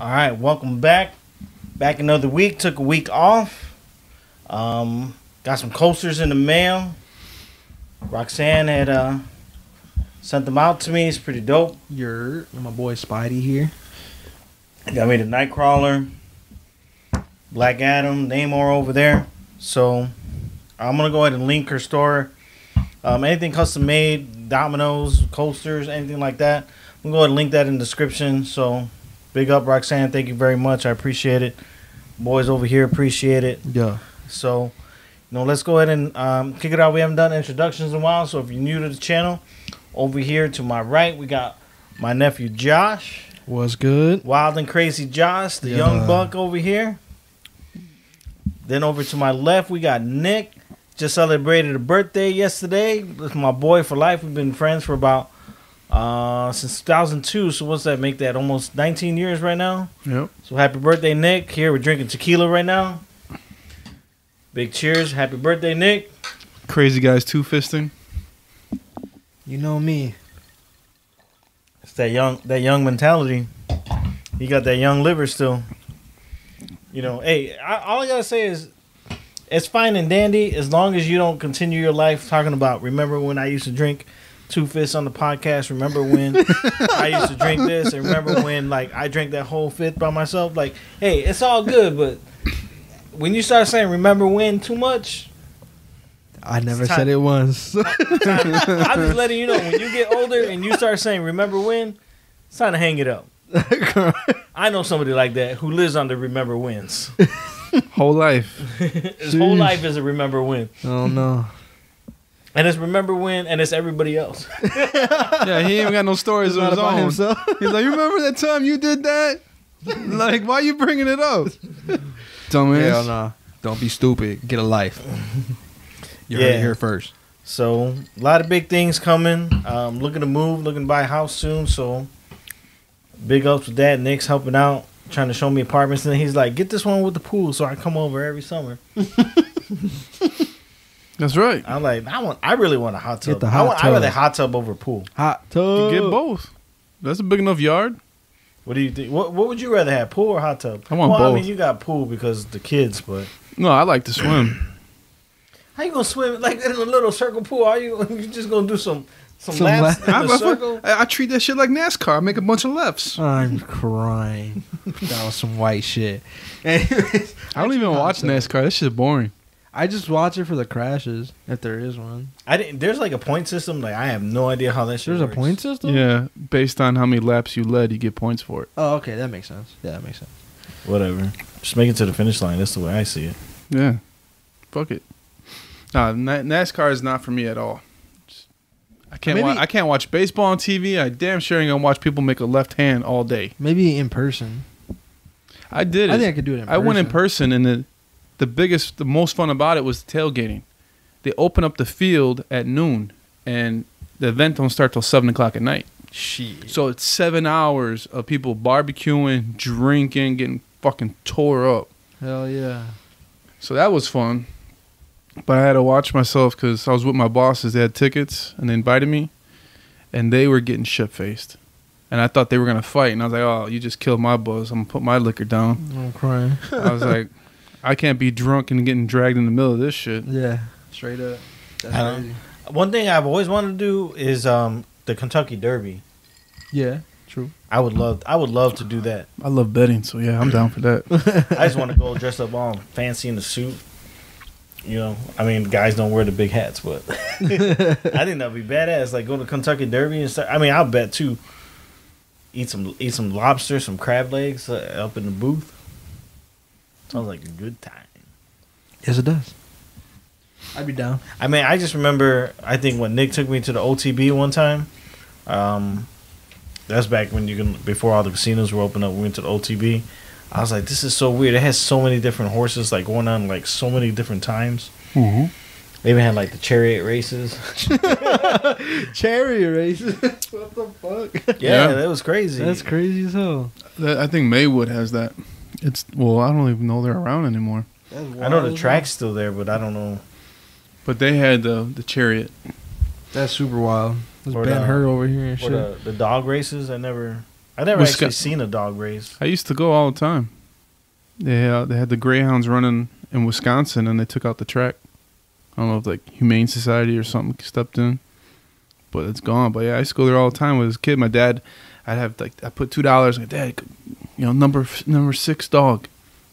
All right, welcome back. Back another week. Took a week off. Got some coasters in the mail. Roxanne had sent them out to me. It's pretty dope. My boy Spidey here. Got me the Nightcrawler, Black Adam, Namor over there. So I'm gonna go ahead and link her store. Anything custom made, dominoes, coasters, anything like that. I'm gonna go ahead and link that in the description. So big up, Roxanne. Thank you very much. I appreciate it. Boys over here appreciate it. Yeah. So, let's go ahead and kick it out. We haven't done introductions in a while. So if you're new to the channel, over here to my right, we got my nephew Josh. What's good? Wild and crazy Josh, the young buck over here. Then over to my left, we got Nick. Just celebrated a birthday yesterday. With my boy for life. We've been friends for about since 2002. So what's that make that? Almost 19 years right now. Yep. So happy birthday, Nick. Here we're drinking tequila right now. Big cheers. Happy birthday, Nick. Crazy guys two-fisting. You know me. It's that young mentality. He got that young liver still. Hey, all I gotta say is, it's fine and dandy as long as you don't continue your life talking about, remember when I used to drink 2 fists on the podcast? Remember when I used to drink this? And remember when I drank that whole fifth by myself? Hey, it's all good, but when you start saying remember when too much, I never said it once. I'm just letting you know, when you get older and you start saying remember when, it's time to hang it up. I know somebody like that who lives on the remember wins. Whole life. His whole life is a remember when. Oh no. And it's remember when, and it's everybody else. Yeah, he ain't got no stories of his own. Himself. He's like, you remember that time you did that? Like, why you bringing it up? Dumbass. Hell no. Don't be stupid. Get a life. You heard it here first. So, a lot of big things coming. Looking to move, looking to buy a house soon. So, big ups with that. Nick's helping out, trying to show me apartments. And he's like, get this one with the pool so I come over every summer. That's right. I'm like, I really want a hot tub. Get the hot tub. I'd rather hot tub over pool. Hot tub. You get both. That's a big enough yard. What do you think? What would you rather have, pool or hot tub? I want both. I mean, you got pool because of the kids, but No, I like to swim. how you gonna swim in a little circle pool? Are you just gonna do some laps in the circle? I treat that shit like NASCAR. I make a bunch of lefts. I'm crying. That was some white shit. I don't even watch NASCAR. That shit's boring. I just watch it for the crashes, if there is one. There's a point system. I have no idea how that shit There's works. a point system? Yeah, based on how many laps you led, you get points for it. Oh, okay. That makes sense. Yeah, that makes sense. Whatever. Just make it to the finish line. That's the way I see it. Yeah. Fuck it. Nah, NASCAR is not for me at all. I can't watch baseball on TV. I damn sure ain't gonna watch people make a left hand all day. Maybe in person. I did it. I think I could do it in person. I went in person, and the most fun about it was tailgating. They open up the field at noon, and the event don't start till 7 o'clock at night. Shit. So it's 7 hours of people barbecuing, drinking, getting fucking tore up. Hell yeah. So that was fun. But I had to watch myself because I was with my bosses. They had tickets, and they invited me, and they were getting shit-faced. And I thought they were going to fight, and I was like, oh, you just killed my buzz. I'm going to put my liquor down. I'm crying. I was like, I can't be drunk and getting dragged in the middle of this shit. Yeah. Straight up. That's crazy. One thing I've always wanted to do is the Kentucky Derby. Yeah, true. I would love to do that. I love betting, so yeah, I'm down for that. I just want to go dress up all fancy in the suit. Guys don't wear the big hats, but I think that'd be badass. Go to Kentucky Derby and start. I'll bet too. Eat some lobster, some crab legs up in the booth. Sounds like a good time. Yes, it does. I'd be down. I just remember, I think when Nick took me to the OTB one time, that's back when before all the casinos were open up, we went to the OTB. I was like, this is so weird. It has so many different horses going on so many different times. Mm-hmm. They even had the chariot races. Chariot races? What the fuck? Yeah, that was crazy. That's crazy as hell. I think Maywood has that. I don't even know they're around anymore. I know the track's still there, but I don't know. But they had the chariot. That's super wild. There's Or Ben the- Hur over here and Or shit. the dog races. I never I never actually seen a dog race. I used to go all the time. They had the Greyhounds running in Wisconsin, and they took out the track. I don't know if like Humane Society or something stepped in, but it's gone. But yeah, I used to go there all the time with this kid. My dad, I put $2. Like, Dad, number 6 dog,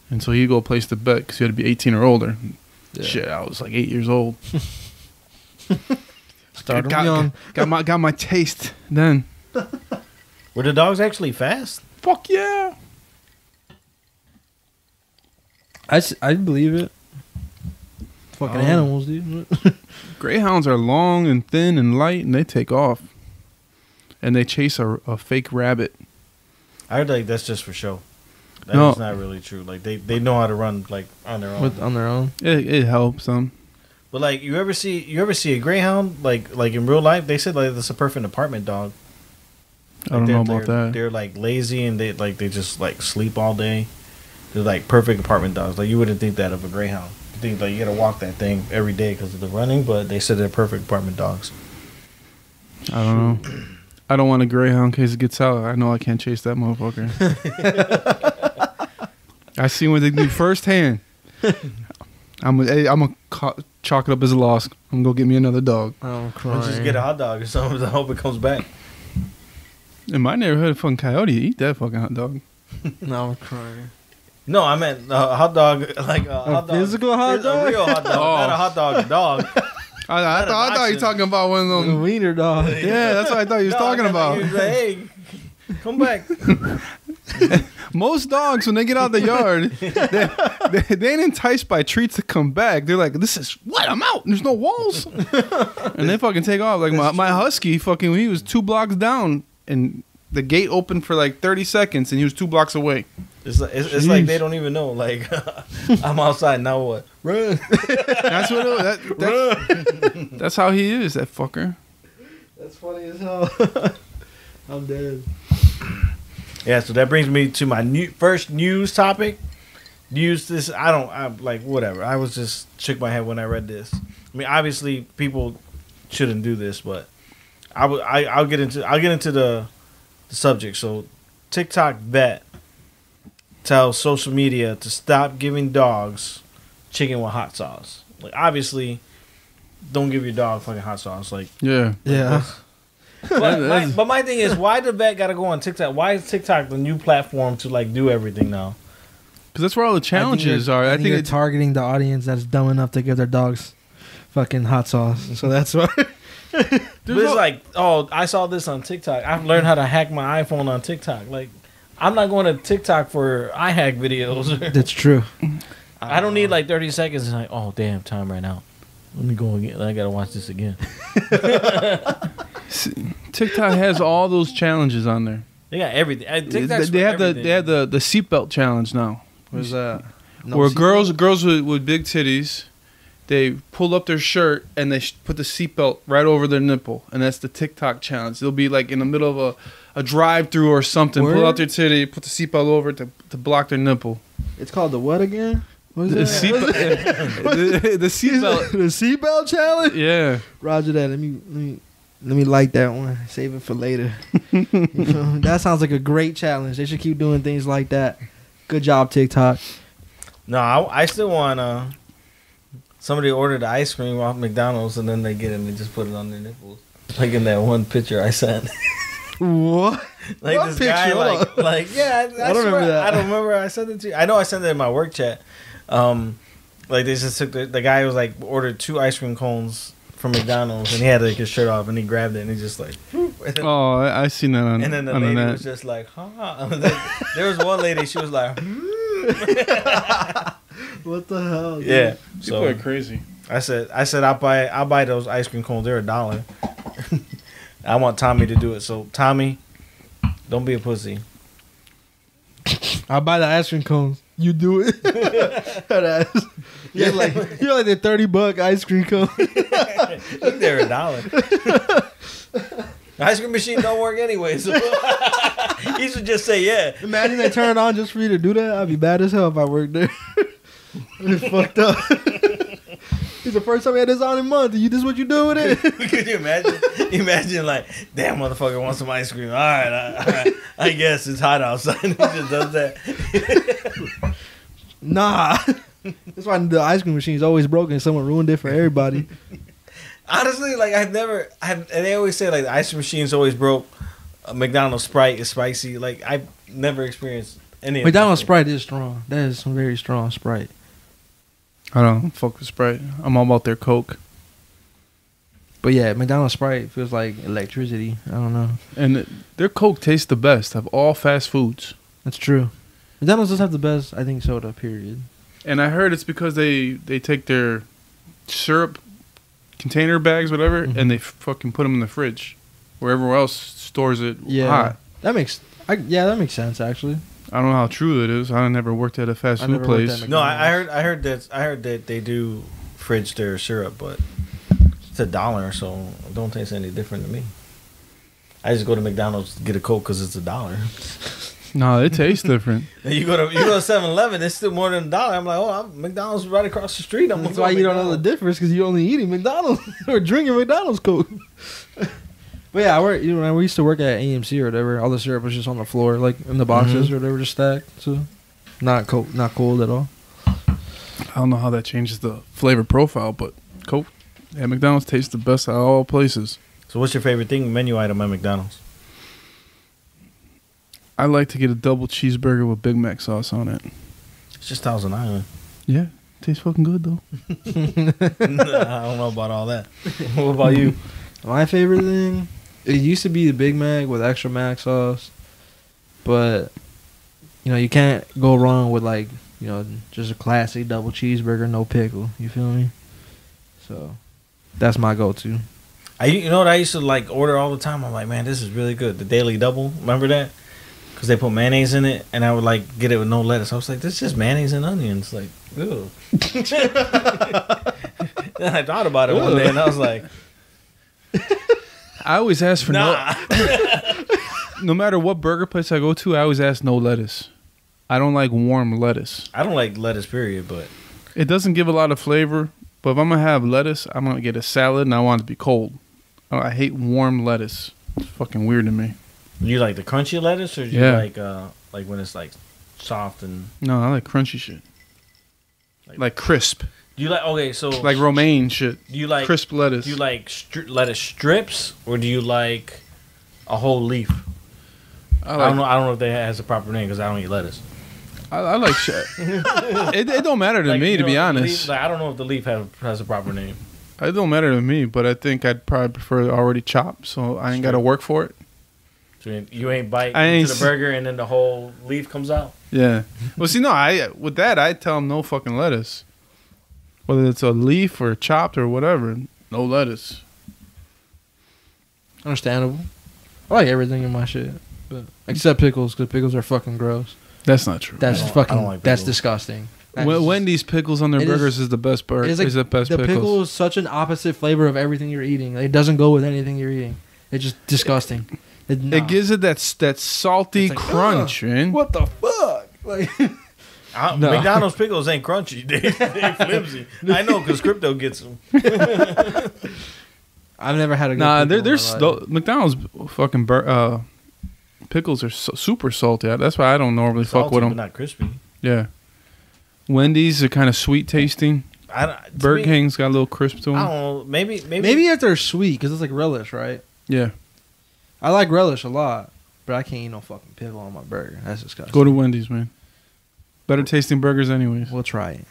and so he'd go place the bet because you had to be 18 or older. Yeah. Shit, I was like 8 years old. Started young. Got my taste then. Were the dogs actually fast? Fuck yeah. I believe it. Fucking animals, dude. Greyhounds are long and thin and light, and they take off. And they chase a fake rabbit. I heard like that's just for show. That's not really true. Like they know how to run like on their own. On their own. It helps them. But like you ever see a greyhound like in real life? They said like that's a perfect apartment dog. Like, I don't know about that. They're like lazy and they just like sleep all day. They're like perfect apartment dogs. Like you wouldn't think that of a greyhound. You think like you gotta walk that thing every day because of the running, but they said they're perfect apartment dogs. I don't know. I don't want a greyhound in case it gets out. I know I can't chase that motherfucker. I seen what they do firsthand. I'm gonna chalk it up as a loss. I'm gonna go get me another dog. I'm crying. Let's just get a hot dog or something. I hope it comes back. In my neighborhood, a fucking coyote eat that fucking hot dog. No, I'm crying. No, I meant a hot dog, like a hot dog. Physical hot dog? A real hot dog, not a hot dog dog. I thought you were talking about one of them. Wiener dog. Yeah, that's what I thought you was talking about. Like, hey, come back. Most dogs, when they get out the yard, they ain't enticed by treats to come back. They're like, this is what? I'm out. There's no walls. And they fucking take off. Like my husky, fucking, he was 2 blocks down, and the gate opened for like 30 seconds, and he was 2 blocks away. It's like they don't even know. Like, I'm outside, now what? Run. That's what that's how he is, that fucker. That's funny as hell. I'm dead. Yeah, so that brings me to my first news topic. I'm like, whatever. I was just shook my head when I read this. I mean, obviously, people shouldn't do this, but I'll get into the subject. So, TikTok vet tells social media to stop giving dogs chicken with hot sauce. Like, obviously, don't give your dog fucking hot sauce. Like, yeah. But my thing is, why the vet got to go on TikTok? Why is TikTok the new platform to like do everything now? Because that's where all the challenges are. I think they're targeting the audience that's dumb enough to give their dogs fucking hot sauce. So that's why. But it's like, I saw this on TikTok. I've learned how to hack my iPhone on TikTok. Like, I'm not going to TikTok for iHack videos. That's true. I don't need like 30 seconds. And like, oh damn, time ran out. Let me go again. I gotta watch this again. TikTok has all those challenges on there. They got everything. They have the seatbelt challenge now. What's that? Where girls with big titties, they pull up their shirt and they put the seatbelt right over their nipple, and that's the TikTok challenge. They'll be like in the middle of a drive-through or something, pull out their titty, put the seatbelt over it to block their nipple. It's called the what again? What is the seatbelt. The seatbelt challenge? Yeah. Roger that. Let me like that one. Save it for later. That sounds like a great challenge. They should keep doing things like that. Good job, TikTok. No, I still want somebody ordered ice cream off McDonald's and then they get it and they just put it on their nipples. Like in that one picture I sent. What? Like what this picture? Guy, like yeah, I don't remember that. I don't remember. I sent it to you. I know I sent it in my work chat. Like they just took the guy was like ordered 2 ice cream cones from McDonald's and he had like his shirt off and he grabbed it and he just like. I seen that on. And then the lady was just like, huh. There was one lady. She was like, what the hell? Dude? Yeah, people are crazy. I said I'll buy those ice cream cones. They're $1. I want Tommy to do it. So Tommy, don't be a pussy. I'll buy the ice cream cones. You do it. You're like the $30 ice cream cone. They're $1. The ice cream machine don't work anyway, so he should just say yeah. Imagine they turn it on just for you to do that. I'd be bad as hell if I worked there. It's fucked up. It's the first time I had this on in months. This is what you do with it? Could you imagine? Imagine like, damn, motherfucker wants some ice cream. All right, I guess it's hot outside. He just does that. Nah. That's why the ice cream machine is always broken. Someone ruined it for everybody. Honestly, like and they always say like the ice cream machine's always broke. McDonald's Sprite is spicy. Like I've never experienced any. McDonald's Sprite is strong. That is some very strong Sprite. I don't fuck with Sprite. I'm all about their Coke. But yeah, McDonald's Sprite feels like electricity. I don't know. And their Coke tastes the best of all fast foods. That's true. McDonald's does have the best, I think, soda, period. And I heard it's because they take their syrup container bags, whatever, and they fucking put them in the fridge, where everyone else stores it hot. That makes sense actually. I don't know how true it is. I never worked at a fast food place. No, I heard that they do fridge their syrup, but it's $1, so it don't taste any different to me. I just go to McDonald's to get a Coke because it's $1. No, it tastes different. And you go to 7-Eleven, it's still more than $1. I'm like, McDonald's right across the street. That's why you don't know the difference, because you're only eating McDonald's or drinking McDonald's Coke. But yeah, we used to work at AMC or whatever. All the syrup was just on the floor, like in the boxes or they were just stacked. So not cold at all. I don't know how that changes the flavor profile, but Coke at McDonald's tastes the best out of all places. So what's your favorite menu item at McDonald's? I like to get a double cheeseburger with Big Mac sauce on it. It's just Thousand Island. Yeah, tastes fucking good though. Nah, I don't know about all that. What about you? My favorite thing, it used to be the Big Mac with extra mac sauce, but you can't go wrong with just a classic double cheeseburger, no pickle. You feel me? So that's my go-to. You know what I used to order all the time? I'm like, man, this is really good. The Daily Double, remember that? Because they put mayonnaise in it, and I would get it with no lettuce. I was like, this is just mayonnaise and onions. Like, ew. Then I thought about it one day, and I was like, I always ask for no matter what burger place I go to, I always ask no lettuce. I don't like warm lettuce. I don't like lettuce, period, but it doesn't give a lot of flavor. But if I'm going to have lettuce, I'm going to get a salad, and I want it to be cold. I hate warm lettuce. It's fucking weird to me. You like the crunchy lettuce, or do you like when it's soft and? No, I like crunchy shit. Like crisp. Do you like like romaine shit? Do you like crisp lettuce? Do you like lettuce strips, or do you like a whole leaf? I don't know if that has a proper name because I don't eat lettuce. I like shit. It don't matter to me, to be honest. I don't know if the leaf has a proper name. It don't matter to me, but I think I'd probably prefer already chopped, so I ain't got to work for it. So you ain't bite into the burger and then the whole leaf comes out? Yeah. Well, see, no, with that, I tell them no fucking lettuce. Whether it's a leaf or chopped or whatever, no lettuce. Understandable. I like everything in my shit, but except pickles, because pickles are fucking gross. That's not true. That's disgusting. Wendy's pickles on their burgers is the best burger. Is the best pickles. The pickle is such an opposite flavor of everything you're eating. It doesn't go with anything you're eating. It's just disgusting. It gives it that salty crunch, man. What the fuck? McDonald's pickles ain't crunchy. They flimsy. I know because Crypto gets them. I've never had a good McDonald's fucking pickles are super salty. That's why I don't normally fuck with them. But not crispy. Yeah. Wendy's are kind of sweet tasting. Burger King's got a little crisp to them. I don't know. Maybe if they're sweet, because it's like relish, right? Yeah. I like relish a lot, but I can't eat no fucking pickle on my burger. That's disgusting. Go to Wendy's, man. Better tasting burgers anyways. We'll try it.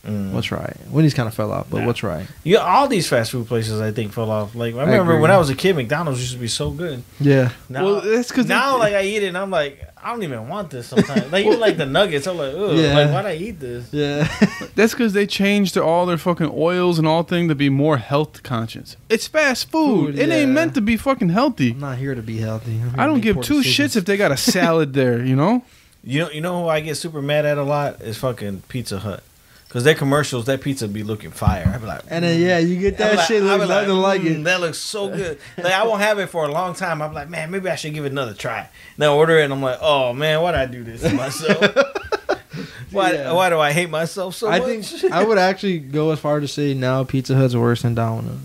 We'll try it. Wendy's kind of fell off, but we'll try it. Yeah, all these fast food places I think fell off. I remember when I was a kid, McDonald's used to be so good. Yeah. Now, that's because I eat it and I'm like, I don't even want this sometimes. Even the nuggets, I'm like, ugh, why'd I eat this? Yeah. That's because they changed all their fucking oils and all thing to be more health conscious. It's fast food. It ain't meant to be fucking healthy. I'm not here to be healthy. I don't give two shits if they got a salad there, you know? You know who I get super mad at a lot is fucking Pizza Hut. Because their commercials, that pizza be looking fire. I be like, and then you get that shit look nothing like it. That looks so good. I won't have it for a long time. I'm like, man, maybe I should give it another try. And I order it, and I'm like, oh man, why'd I do this to myself? Why do I hate myself so much? I think I would actually go as far to say now Pizza Hut's worse than Domino's.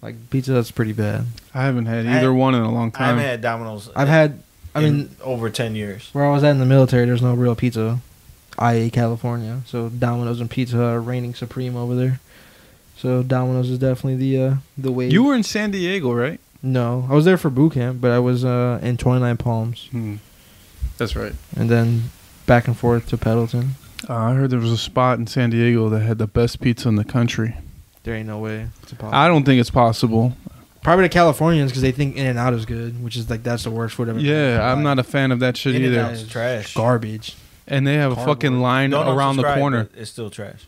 Like Pizza Hut's pretty bad. I haven't had either one in a long I time. haven't had Domino's. I mean, over 10 years. where I was at in the military, there's no real pizza. I.A. California, so Domino's and Pizza Hut are reigning supreme over there. So Domino's is definitely the way. You were in San Diego, right? No, I was there for boot camp, but I was in 29 Palms, That's right. and then back and forth to Pendleton. I heard there was a spot in San Diego that had the best pizza in the country. There ain't no way it's impossible. I don't think it's possible. Probably the Californians because they think In-N-Out is good, which is like that's the worst food ever. Yeah, I'm not a fan of that shit either. It's trash. Garbage. And they have a fucking line Don't around the unsubscribe, corner. but it's still trash.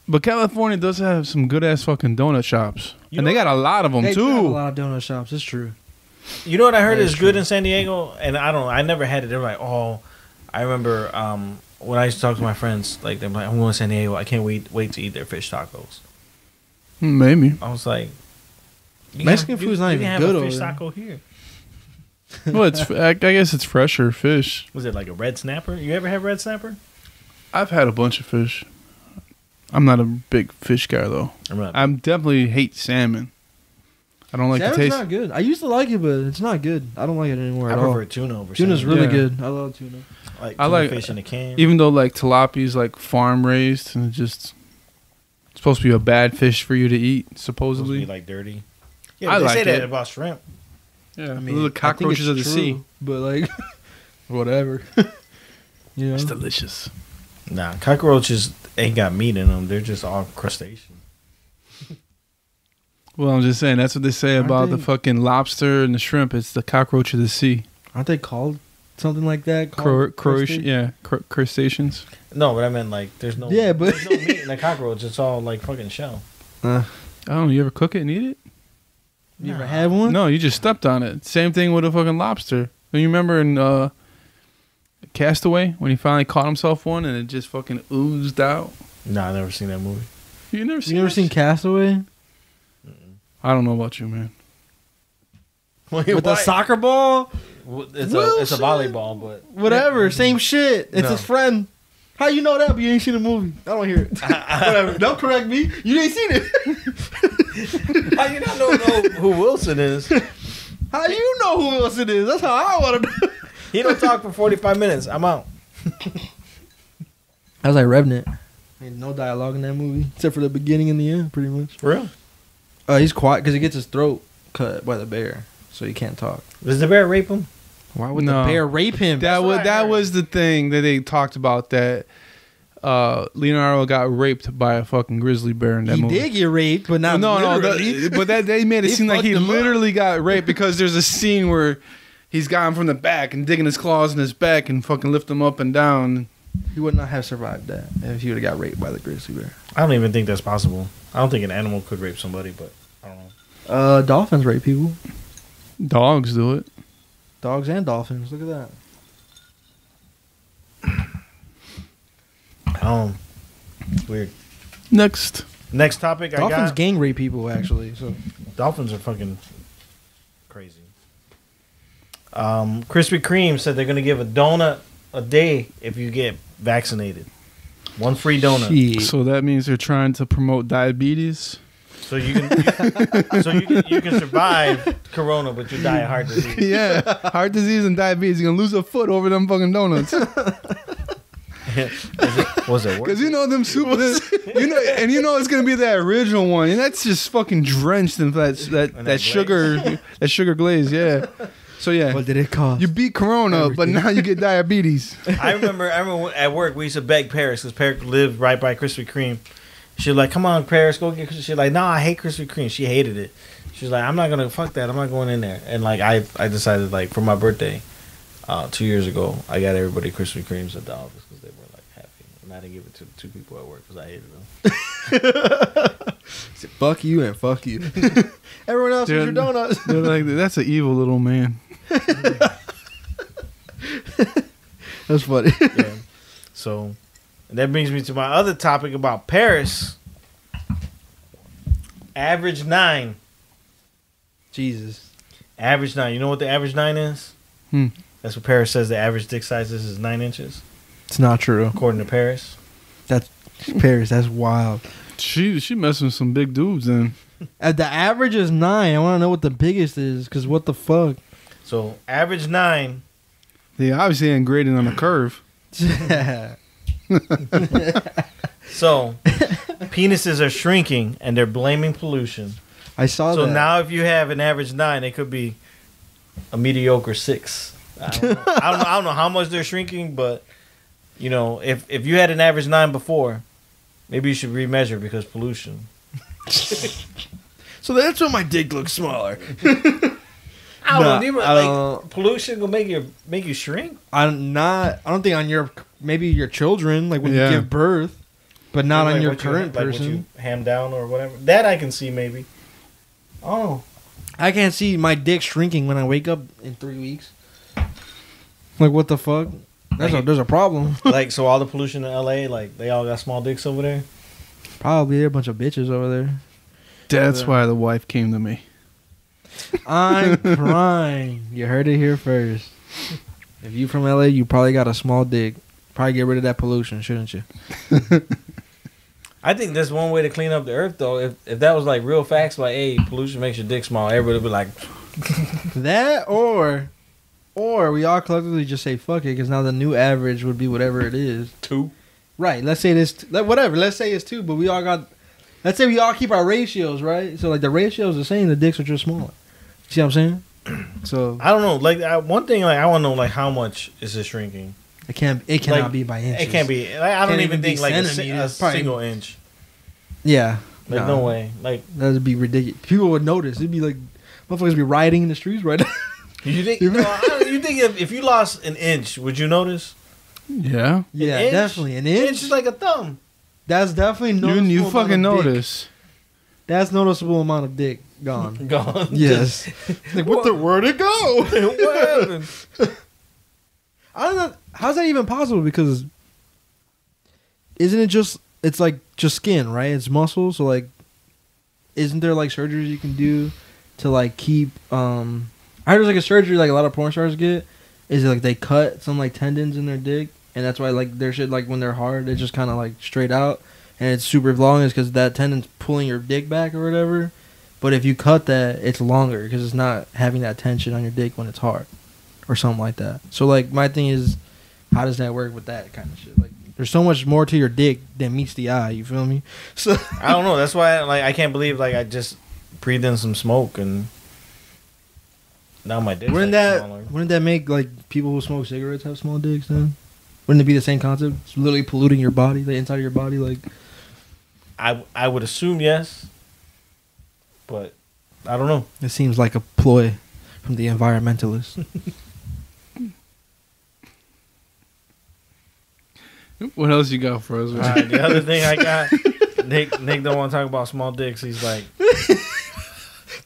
But California does have some good ass fucking donut shops, You and they know got a lot of them They do have a too. lot of donut shops. It's true. You know what I heard That is is good true. in San Diego, and I don't know. I never had it. They're like, oh, I remember when I used to talk to my friends. Like they're like, I'm going to San Diego. I can't wait to eat their fish tacos. Maybe. I was like, Mexican food's not you even can have good a over fish there. taco here. Well, I guess it's fresher fish. Was it like a red snapper? You ever have red snapper? I've had a bunch of fish. I'm not a big fish guy though. I definitely hate salmon. I don't like Salmon's the taste. not good. I used to like it, but it's not good. I don't like it anymore I at all. prefer tuna over Tuna's salmon. really Yeah. good. I love tuna. Like I tuna like- fish in a can. Even though like tilapia's like farm raised and it's supposed to be a bad fish for you to eat, It's supposed to be supposedly. like dirty. Yeah, I they like say that it. about shrimp. Yeah, I mean, little I think cockroaches it's of the true, sea. but like, whatever. You know, It's delicious. Nah, cockroaches ain't got meat in them. They're just all crustaceans. Well, I'm just saying that's what they say Aren't about they- the fucking lobster and the shrimp. It's the cockroach of the sea. aren't they called something like that? Called Croatian, crustacea? yeah, crustaceans. No, but I meant like there's no Yeah, but- there's no meat in a cockroach. It's all like fucking shell. I don't know. You ever cook it and eat it? You ever Nah. had one? No, you just stepped on it. Same thing with a fucking lobster. Don't you remember in Castaway when he finally caught himself one and it just fucking oozed out? Nah, I never seen that movie. You never seen? You never that seen shit? Castaway I don't know about you, man. with the soccer ball? It's Wilson. a volleyball, but Whatever, same shit. It's No. his friend. How you know that? But you ain't seen the movie. I don't hear it. Whatever. Don't correct me. You ain't seen it. how you not know who Wilson is? How you know who else it is? That's how I want to know. He don't talk for 45 minutes. I'm out. I was like Revenant. Ain't no dialogue in that movie except for the beginning and the end, pretty much. For real? He's quiet because he gets his throat cut by the bear, so he can't talk. Does the bear rape him? Why would No. the bear rape him? That what was I that heard. was the thing that they talked about, that Leonardo got raped by a fucking grizzly bear in that He movie. did get raped, but not literally. but that they made it He seem like fucked he him up. literally got raped, because there's a scene where he's got him from the back and digging his claws in his back and fucking lift him up and down. He would not have survived that if he would have got raped by the grizzly bear. I don't even think that's possible. I don't think an animal could rape somebody, but I don't know. Dolphins rape people. Dogs do it. Dogs and dolphins. Look at that. It's weird. Next. Next topic I Dolphins got. gang rape people, actually. So Dolphins are fucking crazy. Krispy Kreme said they're going to give a donut a day if you get vaccinated. One free donut. Shit. So that means they're trying to promote diabetes. So you can survive corona, but you die of heart disease. Yeah, heart disease and diabetes. You're gonna lose a foot over them fucking donuts. Was it Because you know them super, you know it's gonna be that original one, and that's just fucking drenched in that glaze. sugar, that sugar glaze. Yeah. So yeah, What did it cost? you beat Corona, but now you get diabetes. I remember at work we used to beg Paris because Paris lived right by Krispy Kreme. She was like, "Come on, Paris, go get." She's like, "No, I hate Krispy Kreme." She hated it. She's like, "I'm not gonna fuck that. I'm not going in there." And like I decided like for my birthday, 2 years ago, I got everybody Krispy Kremes at the office because they were like happy, and I didn't give it to 2 people at work because I hated them. Said, fuck you and fuck you. Everyone else Dude. eat your donuts. They're like, that's an evil little man. That's funny. Yeah. So that brings me to my other topic about Paris. Average 9. Jesus. Average 9. You know what the average 9 is? Hmm. That's what Paris says. The average dick size is 9 inches, It's not true. according to Paris. That's Paris. That's wild. She messing with some big dudes then. The average is 9. I want to know what the biggest is, because what the fuck? So average 9. They obviously ain't grading on a curve. So penises are shrinking, and they're blaming pollution. I saw So that. now, if you have an average 9, it could be a mediocre 6. I don't know how much they're shrinking, but you know, if you had an average 9 before, maybe you should remeasure because pollution. So that's why my dick looks smaller. I don't even I like don't- pollution will make you shrink. I don't think on your, maybe your children, like when Yeah. you give birth, but not Like on your what current like person. what you ham down or whatever. That I can see maybe. Oh, I can't see my dick shrinking when I wake up in 3 weeks. Like, what the fuck? There's a problem. like so all the pollution in LA, like they all got small dicks over there. Probably there are a bunch of bitches over there. That's why the wife came to me. I'm crying. You heard it here first. If you from LA, you probably got a small dick. Probably get rid of that pollution, shouldn't you? I think there's one way to clean up the earth though. If that was like real facts, like hey, pollution makes your dick small, everybody would be like, That or we all collectively just say fuck it, because now the new average would be whatever it is. 2. Right. Let's say this. Whatever. Let's say it's 2, but we all got. Let's say we all keep our ratios, right? So like the ratios are saying the dicks are just smaller. See what I'm saying? So I don't know. Like one thing, like I want to know, like how much is it shrinking? it cannot Like, be by inches. It can't be. Like, I don't Can't even even think be like a centimeters. Probably- single inch. Yeah. Like no way. Like That'd be ridiculous. People would notice. It'd be like motherfuckers be rioting in the streets right now. you think? No, you think if you lost an inch, would you notice? Yeah. Yeah, inch? definitely. An An inch. inch is like a thumb. That's definitely noticeable. You amount fucking of dick. notice. That's noticeable amount of dick gone. Gone. Yes. Like where'd it go? What happened? I don't know. How's that even possible? Because isn't it just it's like just skin, right? It's muscle, so like isn't there like surgeries you can do to like keep I heard there's like a surgery like a lot of porn stars get is it like they cut some like tendons in their dick and that's why like their shit like when they're hard it's just kind of like straight out and it's super long is because that tendon's pulling your dick back or whatever. But if you cut that, it's longer because it's not having that tension on your dick when it's hard or something like that. So like my thing is, how does that work with that kind of shit? Like there's so much more to your dick than meets the eye. You feel me? So I don't know. That's why like I can't believe like I just breathed in some smoke and now my dick's wouldn't like, smaller. that make like people who smoke cigarettes have small dicks then? Wouldn't it be the same concept? It's literally polluting your body, the inside of your body. Like I would assume yes, but I don't know. it seems like a ploy from the environmentalists. What else you got for us? All right, the other thing I got, Nick don't want to talk about small dicks. He's like,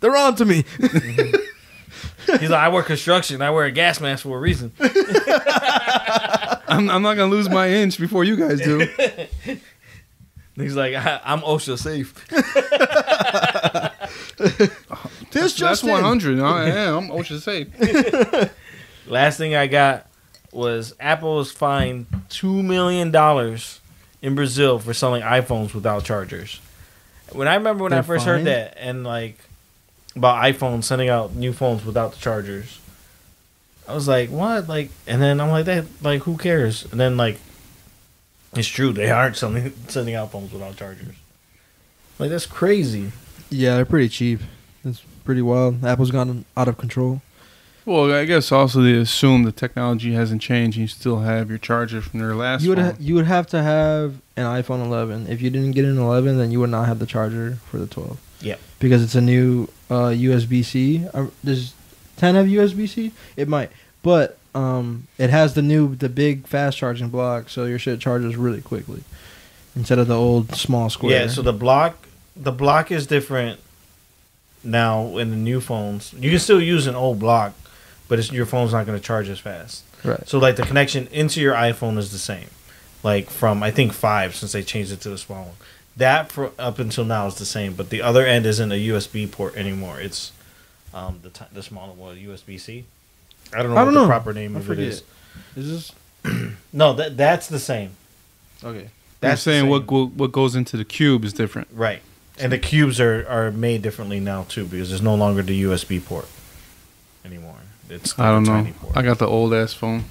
They're on to me. I work construction. I wear a gas mask for a reason. I'm not gonna lose my inch before you guys do. He's like, I'm OSHA safe. That's 100. Yeah, I'm OSHA safe. Last thing I got was Apple was fined $2 million in Brazil for selling iPhones without chargers. When I They're first heard fined? that and like about iPhones sending out new phones without the chargers, I was like, what? Like, and then I'm like, that like who cares? And then like, it's true they aren't sending out phones without chargers. Like that's crazy. Yeah, they're pretty cheap. It's pretty wild. Apple's gotten out of control. Well, I guess also they assume the technology hasn't changed and you still have your charger from their last phone. You would have to have an iPhone 11. If you didn't get an 11, then you would not have the charger for the 12. Yeah. Because it's a new USB-C. Does 10 have USB-C? It might. But it has the big fast charging block, so your shit charges really quickly instead of the old small square. Yeah, so the block is different now in the new phones. You can still use an old block, but your phone's not going to charge as fast. Right. So like the connection into your iPhone is the same, like from I think 5 since they changed it to the small one. That for up until now is the same, but the other end isn't a USB port anymore. It's the smaller one, USB-C. I don't know what the proper name of it is. I don't know I what don't the know. proper name I of it forget. is. Is No, that's the same. this okay? That's the saying same. what goes into the cube is different. Right. And the cubes are made differently now too because there's no longer the USB port anymore. It's I don't a know. tiny port. I got the old ass phone.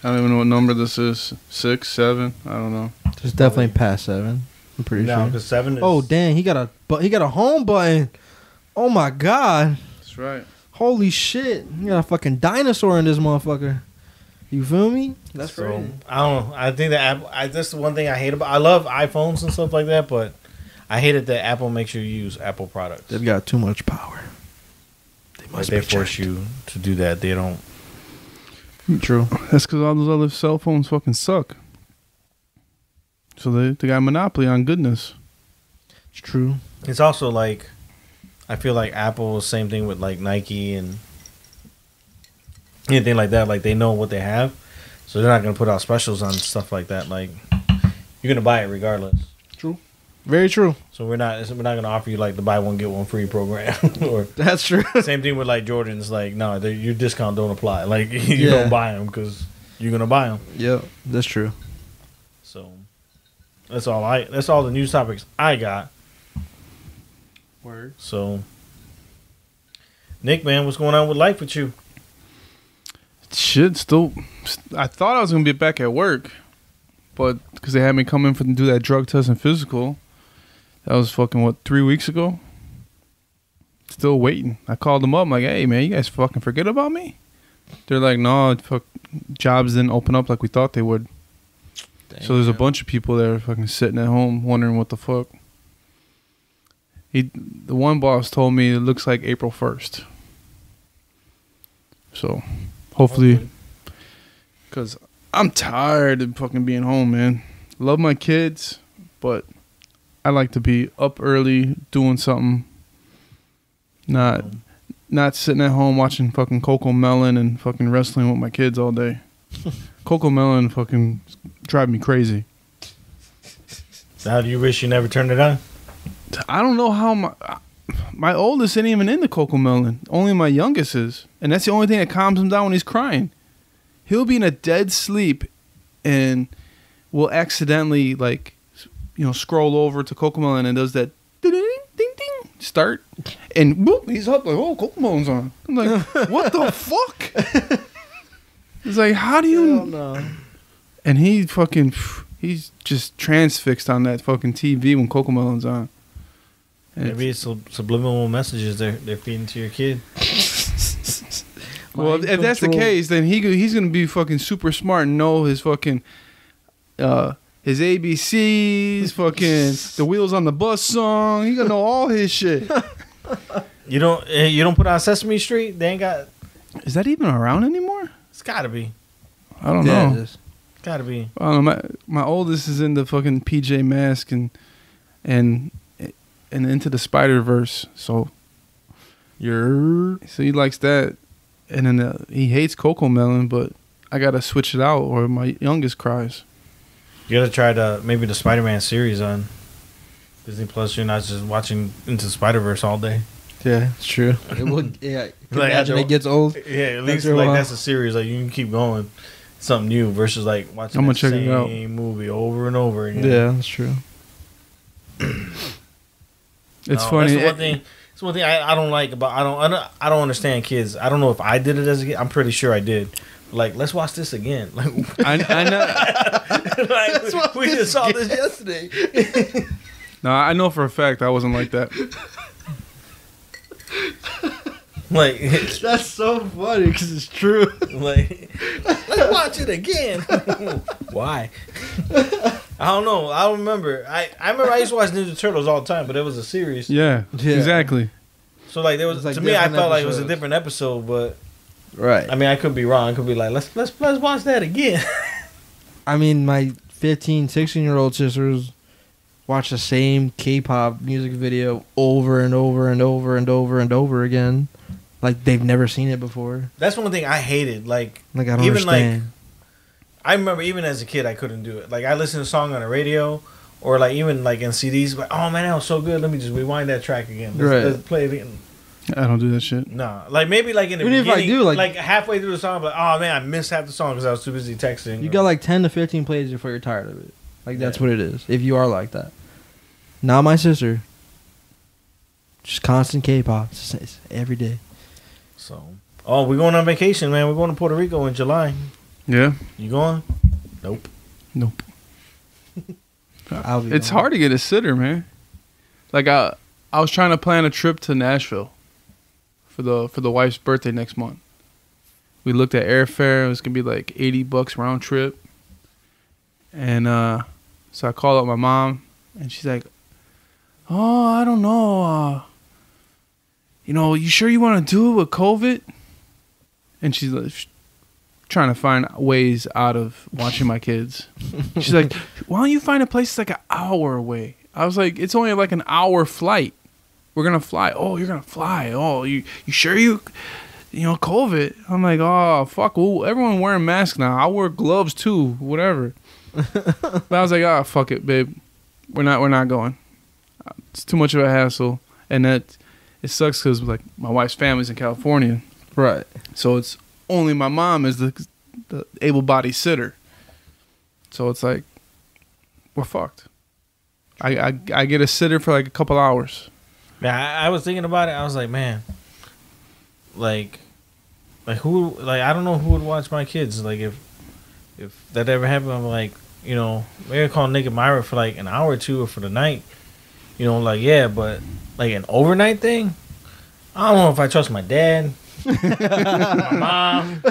I don't even know what number this is. 6, 7. I don't know. It's definitely past 7. I'm pretty No, sure. because 7 is. Oh dang, he got a home button. Oh my god. That's right. Holy shit. You got a fucking dinosaur in this motherfucker. You feel me? That's So, crazy. I don't know. I think that Apple. That's the one thing I hate about. I love iPhones and stuff like that, but I hate it that Apple makes you use Apple products. They've got too much power. They force you to do that. They don't. True. That's because all those other cell phones fucking suck. So they got a monopoly on goodness. It's true. It's also like, I feel like Apple, same thing with like Nike and anything like that. Like they know what they have, so they're not gonna put out specials on stuff like that. Like you're gonna buy it regardless. True. Very true. So we're not gonna offer you like the buy one get one free program or That's true. same thing with like Jordans. Like no, your discount don't apply. Like you don't buy them because you're gonna buy them. Yep, that's true. So that's all the news topics I got. Word. So Nick, man, what's going on with life with you? Shit, still. I thought I was gonna be back at work, but because they had me come in to do that drug test and physical, that was fucking 3 weeks ago. Still waiting. I called them up. I'm like, hey man, you guys fucking forget about me? They're like, no, jobs didn't open up like we thought they would. Damn. So there's a bunch of people there fucking sitting at home wondering what the fuck. The one boss told me it looks like April 1st. So hopefully, because I'm tired of fucking being home, man. Love my kids, but I like to be up early doing something. Not sitting at home watching fucking Coco Melon and fucking wrestling with my kids all day. Coco Melon fucking drive me crazy. Now, do you wish you never turned it on? I don't know how my oldest isn't even into Coco Melon. Only my youngest is. And that's the only thing that calms him down when he's crying. He'll be in a dead sleep and will accidentally, like, scroll over to Coco Melon and does that ding, ding, ding, ding, start. And whoop, he's up like, oh, Coco Melon's on. I'm like, what the fuck? He's like, how do you... Hell no. And he's just transfixed on that fucking TV when Coco Melon's on. And Maybe it's subliminal messages they're feeding to your kid. well, if that's the case, then he's gonna be fucking super smart and know his fucking his ABCs, fucking the Wheels on the Bus song. He gonna know all his shit. You don't put on Sesame Street? They ain't got. Is that even around anymore? It's gotta be. I don't Yeah, know. it is. Gotta be. I don't know. My oldest is in the fucking PJ Masks and into the Spider-Verse, so he likes that, and then he hates Coco Melon, but I gotta switch it out or my youngest cries. You gotta try maybe the Spider-Man series on Disney Plus. You're not just watching Into the Spider-Verse all day. Yeah, it's true. It will. Yeah, Like, imagine it gets old. Yeah, at least After a while. that's a series. Like you can keep going, something new versus like watching I'm the gonna check it out. same movie over and over again. Yeah, that's true. It's funny. That's the one thing I don't like about I don't understand kids. I don't know if I did it as a kid. I'm pretty sure I did. Like, let's watch this again. Like, I know. like we just saw this yesterday. No, I know for a fact I wasn't like that. Like, That's so funny because it's true. like, let's watch it again. Why? I don't know. I don't remember. I remember I used to watch Ninja Turtles all the time, but it was a series. Yeah, Yeah. exactly. So like there was It's like to me, I different felt like it was a episodes. different episode, but Right. I mean, I could be wrong. I could be like, let's watch that again. I mean, my 15, 16-year-old sisters watch the same K-pop music video over and over and over and over and over again. Like, they've never seen it before. That's one thing I hated. Like Like, I don't even understand. I remember even as a kid, I couldn't do it. Like I listened to a song on the radio, or like even like in CDs. Like, oh man, that was so good. Let me just rewind that track again. Right. Let's play it again. I don't do that shit. Nah, like maybe like in the Even if I beginning, do, like halfway through the song, I'm like, oh man, I missed half the song because I was too busy texting. You got like 10 to 15 plays before you're tired of it. Like that's what it is. If you are like that. Not my sister. Just constant K-pop. It's every day. So, we're going on vacation, man. We're going to Puerto Rico in July. Yeah. You going? Nope. It's hard to get a sitter, man. Like I was trying to plan a trip to Nashville for the wife's birthday next month. We looked at airfare. It was gonna be like $80 round trip. And so I called up my mom, and she's like, "Oh, I don't know. You sure you want to do it with COVID?" And she's like, trying to find ways out of watching my kids. She's like, "Why don't you find a place that's like an hour away?" I was like, "It's only like an hour flight. We're gonna fly." "Oh, you're gonna fly? Oh, you sure you COVID?" I'm like, "Oh, fuck. Well, everyone wearing masks now. I'll wear gloves too. Whatever." But I was like, "Oh, fuck it, babe. We're not going. It's too much of a hassle." And that it sucks because like my wife's family's in California, Right. so it's only my mom is the able-bodied sitter. So it's like we're fucked. I get a sitter for like a couple hours. Yeah, I was thinking about it. I was like, man, like who? Like I don't know who would watch my kids. Like if that ever happened, I'm like, maybe call Nick and Myra for like an hour or two or for the night. Like yeah, but like an overnight thing, I don't know if I trust my dad, my mom.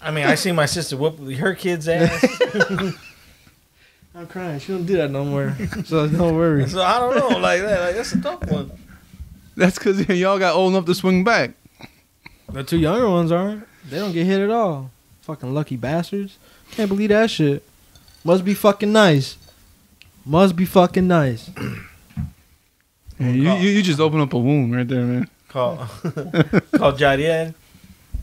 I mean, I see my sister whoop her kid's ass. I'm crying. She don't do that no more. So don't worry. So I don't know, like that. Like that's a tough one. That's because y'all got old enough to swing back. The two younger ones aren't. They don't get hit at all. Fucking lucky bastards. Can't believe that shit. Must be fucking nice. Must be fucking nice. Yeah, you just open up a wound right there, man. Call Jadiel.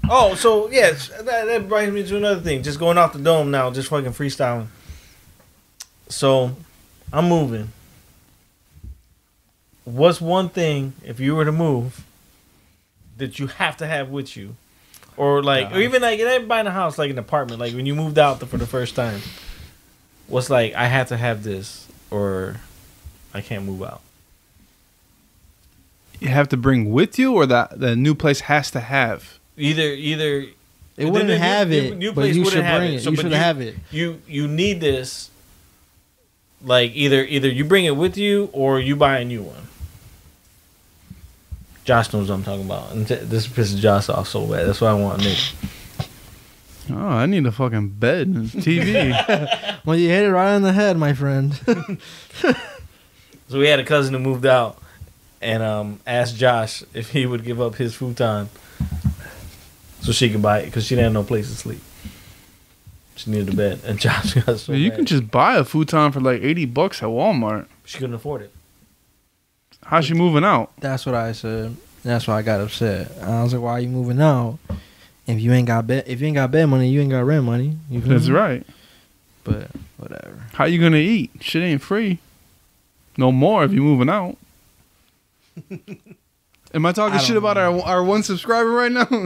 Oh, so yeah, that brings me to another thing. Just going off the dome now, just fucking freestyling. So, I'm moving. What's one thing, if you were to move, that you have to have with you? Or like, or even like, everybody in the house, like an apartment, like when you moved out for the first time. What's like, I have to have this, or I can't move out? You have to bring with you, or the new place has to have? Either it wouldn't have it, new but place you wouldn't should have bring it. it. So, You but should have it. You need this. Like either you bring it with you or you buy a new one. Josh knows what I'm talking about, and this pisses Josh off so bad. That's why I want Nick. Oh, I need a fucking bed and TV. Well, you hit it right on the head, my friend. So we had a cousin who moved out and asked Josh if he would give up his futon so she could buy it because she didn't have no place to sleep. She needed a bed, and Josh got so You mad. can just buy a futon for like $80 at Walmart. She couldn't afford it. How's she moving out? That's what I said. That's why I got upset. I was like, "Why are you moving out? If you ain't got bed money, you ain't got rent money." You feel That's me? right. But whatever. How you gonna eat? Shit ain't free. No more if you moving out. Am I talking shit about our one subscriber right now? I don't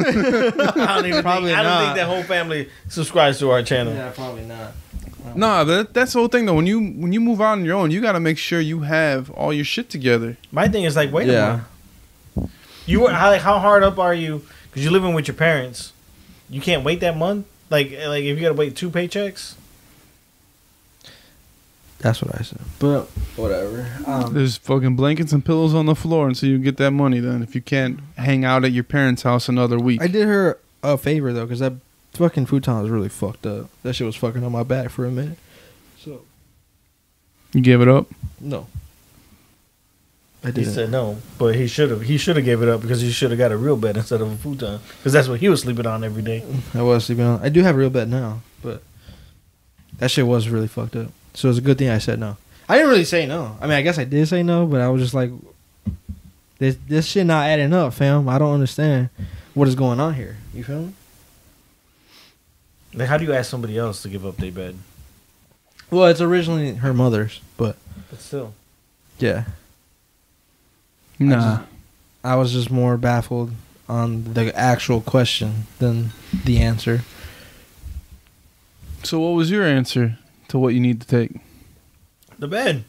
think that whole family subscribes to our channel. Yeah, probably not. Nah, that's the whole thing though. When you move out on your own, you gotta make sure you have all your shit together. My thing is like, wait a month. How hard up are you? Because you're living with your parents. You can't wait that month. Like if you gotta wait 2 paychecks. That's what I said. But whatever. There's fucking blankets and pillows on the floor, and so you get that money then if you can't hang out at your parents' house another week. I did her a favor though, because that fucking futon was really fucked up. That shit was fucking on my back for a minute. So You gave it up? no, I He didn't. said no, but he should have gave it up because he should have got a real bed instead of a futon because that's what he was sleeping on every day. I was sleeping on. I do have a real bed now, but that shit was really fucked up. So it's a good thing I said no. I didn't really say no. I mean, I guess I did say no, but I was just like, this shit not adding up, fam. I don't understand what is going on here. You feel me? Like, how do you ask somebody else to give up their bed? Well, it's originally her mother's, but But still, yeah. Nah. I was just more baffled on the actual question than the answer. So what was your answer to what you need to take? The bed.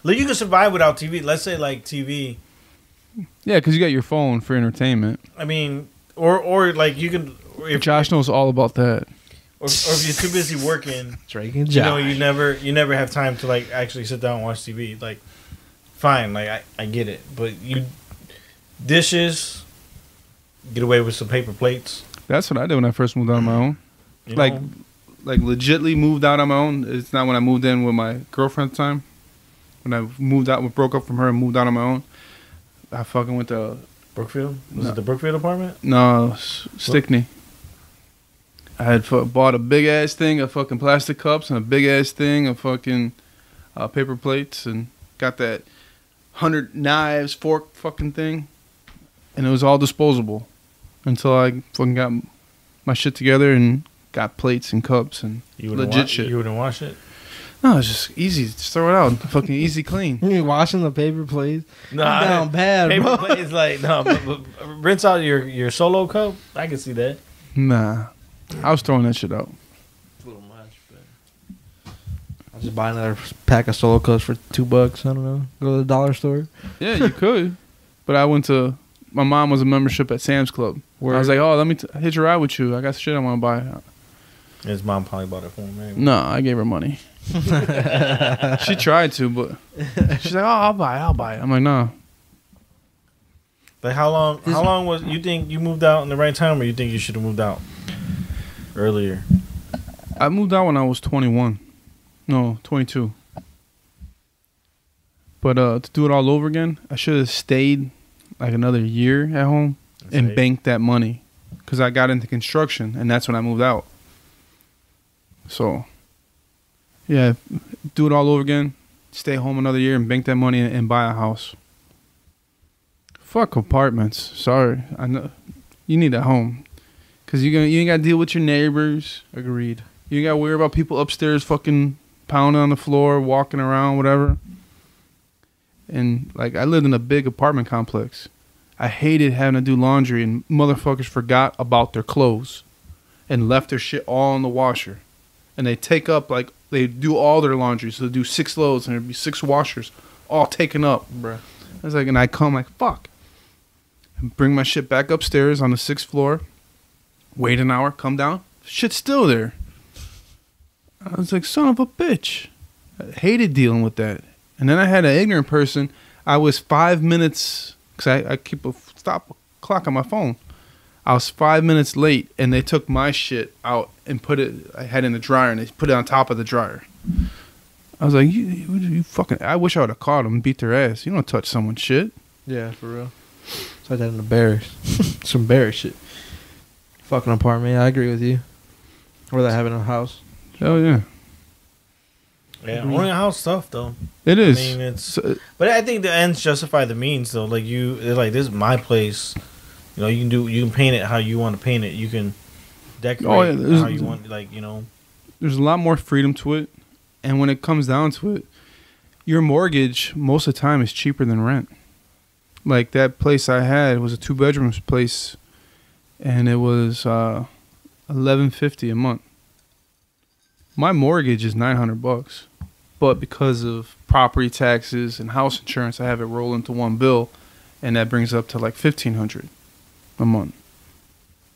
Like, you can survive without TV. Let's say like TV. Yeah, because you got your phone for entertainment. I mean, or like you can. If Josh knows all about that. Or if you're too busy working, Drake and you know, Josh. you never have time to like actually sit down and watch TV. Like, fine, like I get it, but you dishes, get away with some paper plates. That's what I did when I first moved out on my own. You Like, know? like legitly moved out on my own. It's not when I moved in with my girlfriend at the time. When I moved out, broke up from her and moved out on my own. I fucking went to Brookfield. Was No. it the Brookfield apartment? no Stickney. I had bought a big ass thing of fucking plastic cups and a big ass thing of fucking paper plates and got that 100 knives fork fucking thing, and it was all disposable until I fucking got my shit together and got plates and cups and legit shit. You wouldn't wash it. No, it's just easy. Just throw it out. Fucking easy clean. You washing the paper plates? Nah, down bad, paper bro. plates like no. But rinse out your solo cup. I can see that. Nah, I was throwing that shit out. A little much, but I'll just buy another pack of Solo Cups for $2. I don't know. Go to the dollar store. Yeah, you could, but I went to. My mom was a membership at Sam's Club. Where I was like, oh, let me hitch a ride with you. I got shit I want to buy. His mom probably bought it for him. Anyway. No, I gave her money. She tried to, but she's like, "Oh, I'll buy it." I'm like, "No." Like how long was you think you moved out in the right time, or you think you should have moved out earlier? I moved out when I was 21. No, 22. But to do it all over again, I should have stayed like another year at home and banked that money, because I got into construction, and that's when I moved out. So, yeah, do it all over again, stay home another year, and bank that money and buy a house. Fuck apartments. Sorry, I know you need a home, cause you ain't gotta deal with your neighbors. Agreed. You ain't gotta worry about people upstairs fucking pounding on the floor, walking around, whatever. And like, I lived in a big apartment complex. I hated having to do laundry, and motherfuckers forgot about their clothes and left their shit all in the washer. And they take up, like, they do all their laundry. So they do 6 loads, and there'd be 6 washers all taken up. Bruh. I was like, and I come like, fuck. And bring my shit back upstairs on the 6th floor. Wait an hour, come down. Shit's still there. I was like, son of a bitch. I hated dealing with that. And then I had an ignorant person. I was 5 minutes, because I keep a stop clock on my phone. I was 5 minutes late, and they took my shit out and put it. I had it in the dryer, and they put it on top of the dryer. I was like, you fucking. I wish I would have caught them and beat their ass. You don't touch someone's shit. Yeah, for real. It's like that in the Bears. Some Bears shit. Fucking apartment. Yeah, I agree with you. Or they having a house. Hell yeah. Yeah, owning a house stuff though. It is. I mean, but I think the ends justify the means though. Like it's like, this is my place. You know, you can paint it how you want to paint it. You can decorate how you want. Like, you know, there's a lot more freedom to it, and when it comes down to it, your mortgage most of the time is cheaper than rent. Like that place I had was a 2-bedroom place, and it was $11.50 a month. My mortgage is $900, but because of property taxes and house insurance, I have it roll into one bill, and that brings up to like $1,500 a month.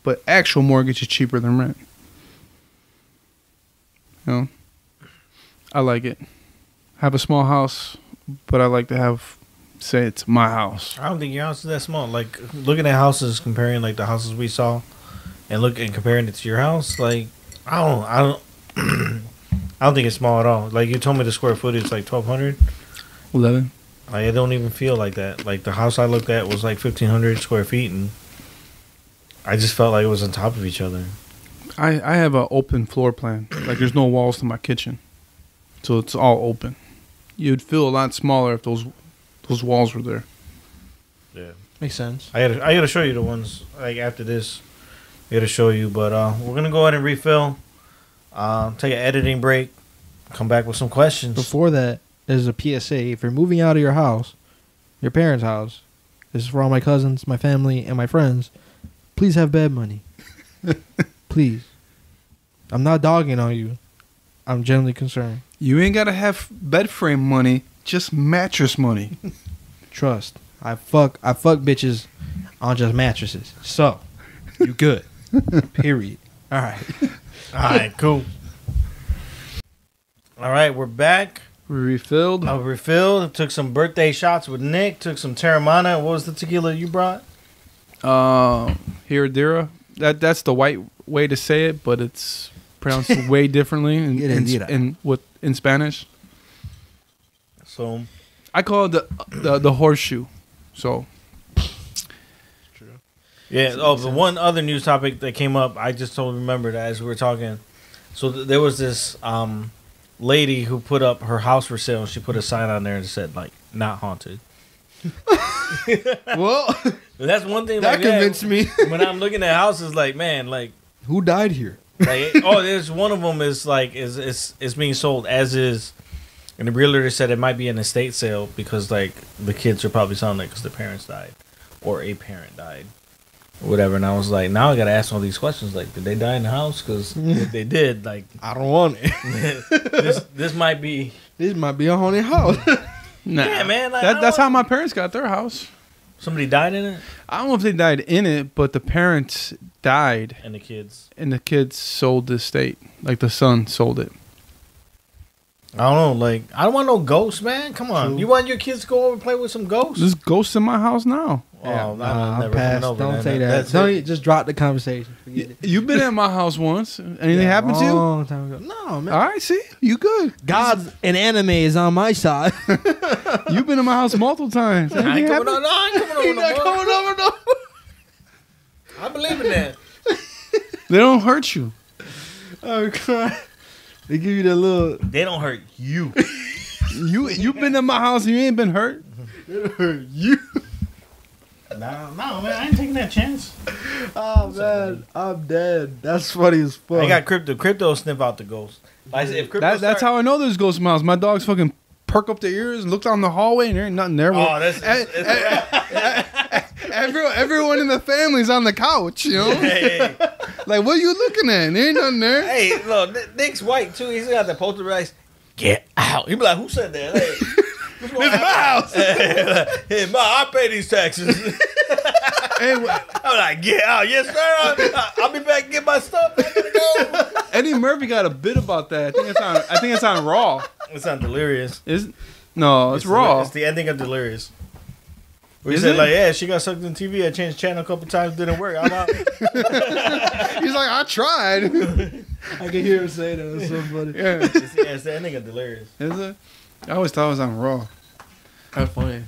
But actual mortgage is cheaper than rent. You know, I like it. I have a small house, but I like to say it's my house. I don't think your house is that small. Like, looking at houses, comparing like the houses we saw, and comparing it to your house, like I don't I don't think it's small at all. Like, you told me the square footage is like 1,200. 11. Like, it don't even feel like that. Like, the house I looked at was like 1,500 square feet, and I just felt like it was on top of each other. I have an open floor plan. Like, there's no walls to my kitchen, so it's all open. You'd feel a lot smaller if those walls were there. Yeah, makes sense. I gotta show you the ones like after this. I gotta show you, but we're gonna go ahead and refill. Take an editing break. Come back with some questions. Before that, there's a PSA. If you're moving out of your house, your parents' house, This is for all my cousins, my family, and my friends. Please have bed money. Please. I'm not dogging on you. I'm genuinely concerned. You ain't gotta have bed frame money, just mattress money. Trust. I fuck bitches on just mattresses. So, you good. Period. All right. All right, cool. All right, we're back. We refilled. I refilled. Took some birthday shots with Nick. Took some Terramana. What was the tequila you brought? Herradura. That's the white way to say it, but it's pronounced way differently in Spanish. So I call it the horseshoe. So True. yeah. Oh, the one other news topic that came up, I just totally remembered as we were talking. So there was this lady who put up her house for sale. She put a sign on there and said like "not haunted." Well, That's one thing that like, convinced me. when I'm looking at houses, like man, like Who died here? there's one of them is like is being sold as is, and the realtor said it might be an estate sale because like the kids are probably selling it because their parents died, or a parent died, or whatever. And I was like, now I gotta ask all these questions. Like, did they die in the house? Because if they did, like, I don't want it. this might be. This might be a haunted house. nah. Yeah, man. Like, That's how my parents got their house. Somebody died in it, I don't know if they died in it, but the parents died, and the kids. and the kids sold the estate. Like the son sold it. I don't know. Like, I don't want no ghosts, man. Come on, True. you want your kids to go over and play with some ghosts? There's ghosts in my house now. Oh, Nah, I'm never pass. coming over. Don't man. say that. That's Don't it. just drop the conversation. Forget it. You've been at my house once. Anything happened to you? All Long time ago. No, man. right, see, you good. God and anime is on my side. You've been in my house multiple times. I ain't Anything coming happened? over. No, I ain't coming over. No more. over, no. I believe in that. They don't hurt you. Oh, God. They give you that little. They don't hurt you. You've been in my house and you ain't been hurt. You. No, man, I ain't taking that chance. Oh, man. I'm dead. That's funny as fuck. I got crypto. Crypto sniff out the ghost. Like, if crypto That's how I know there's ghosts in my house. My dogs fucking perk up their ears, look down the hallway, and there ain't nothing there. Oh, that's Everyone in the family's on the couch, you know? hey, Like, what are you looking at? There ain't nothing there. hey, look, Nick's white too. He's got the poltergeist. Get out. He be like, who said that? Hey, It's my house. hey, Ma, I pay these taxes. Hey, I'm like, get out. Yes, sir. I'll be back and get my stuff. I gotta go. Eddie Murphy got a bit about that. I think it's on Raw. It's not Delirious. No, it's Raw. It's the ending of Delirious. We Is said it? like, yeah, she got sucked in TV. I changed channel a couple times, didn't work. I'm out. He's like, I tried. I can hear him say that. It's so funny. Yeah. It's the ending of Delirious. Is it? I always thought it was on Raw. That's funny.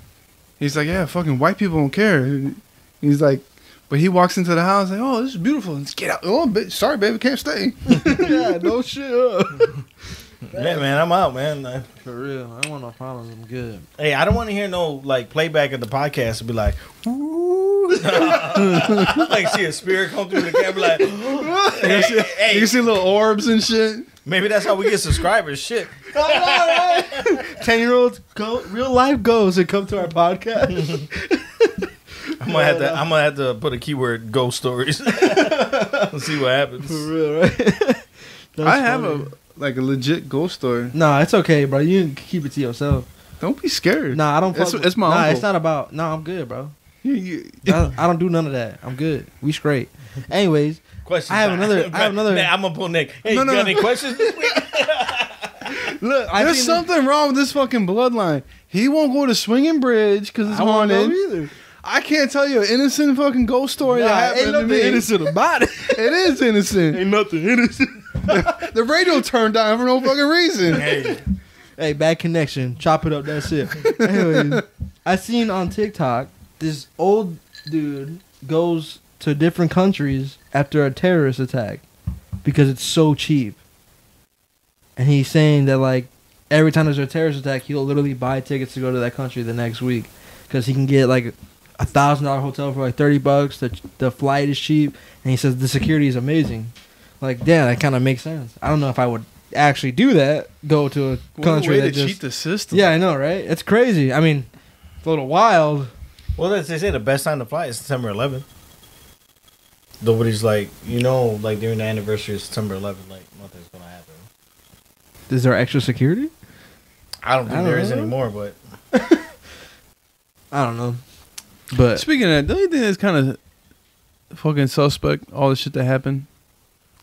He's like, yeah, fucking white people don't care. He's like, but he walks into the house like, oh, this is beautiful. Let's get out. Oh, sorry, baby, can't stay. Yeah, no shit. Yeah, man, I'm out, man. For real. I don't want no problems. I'm good. Hey, I don't want to hear no like playback of the podcast and be like, ooh. Like see a spirit come through the camera like, hey, You can see little orbs and shit. maybe that's how we get subscribers. Shit. 10-year-olds go real life goes and come to our podcast. I'm gonna have to put a keyword ghost stories. Let's see what happens. For real, right? I have a legit ghost story. Nah, it's okay, bro. You can keep it to yourself. Don't be scared. Nah, I don't. It's my Nah, uncle. it's not about. Nah, I'm good, bro. You- I don't do none of that. I'm good. We straight. Anyways, Questions. I have another. Man, I'm gonna pull Nick. Hey, No, you no, got no. any questions this week? look, There's something wrong with this fucking bloodline. He won't go to Swinging Bridge because it's I won't know haunted. either. I can't tell you an innocent fucking ghost story that happened ain't to nothing me. innocent about it. It is innocent. Ain't nothing innocent. The radio turned down for no fucking reason. Hey, Hey, bad connection. Chop it up. That's it. Anyways, I seen on TikTok this old dude goes to different countries after a terrorist attack because it's so cheap. And he's saying that like every time there's a terrorist attack, he'll literally buy tickets to go to that country the next week because he can get like $1,000 hotel for like $30. The flight is cheap, and he says the security is amazing. Like, yeah, that kind of makes sense. I don't know if I would actually do that. Go to a What a country way that to just cheat the system. yeah, I know, right? It's crazy. I mean, it's a little wild, Well, as they say, the best time to fly is September 11th. Nobody's like, like during the anniversary of September 11th, like nothing's gonna happen. Is there extra security? I don't think there is anymore, but I don't know. But speaking of that, don't you think that's kind of fucking suspect? All the shit that happened.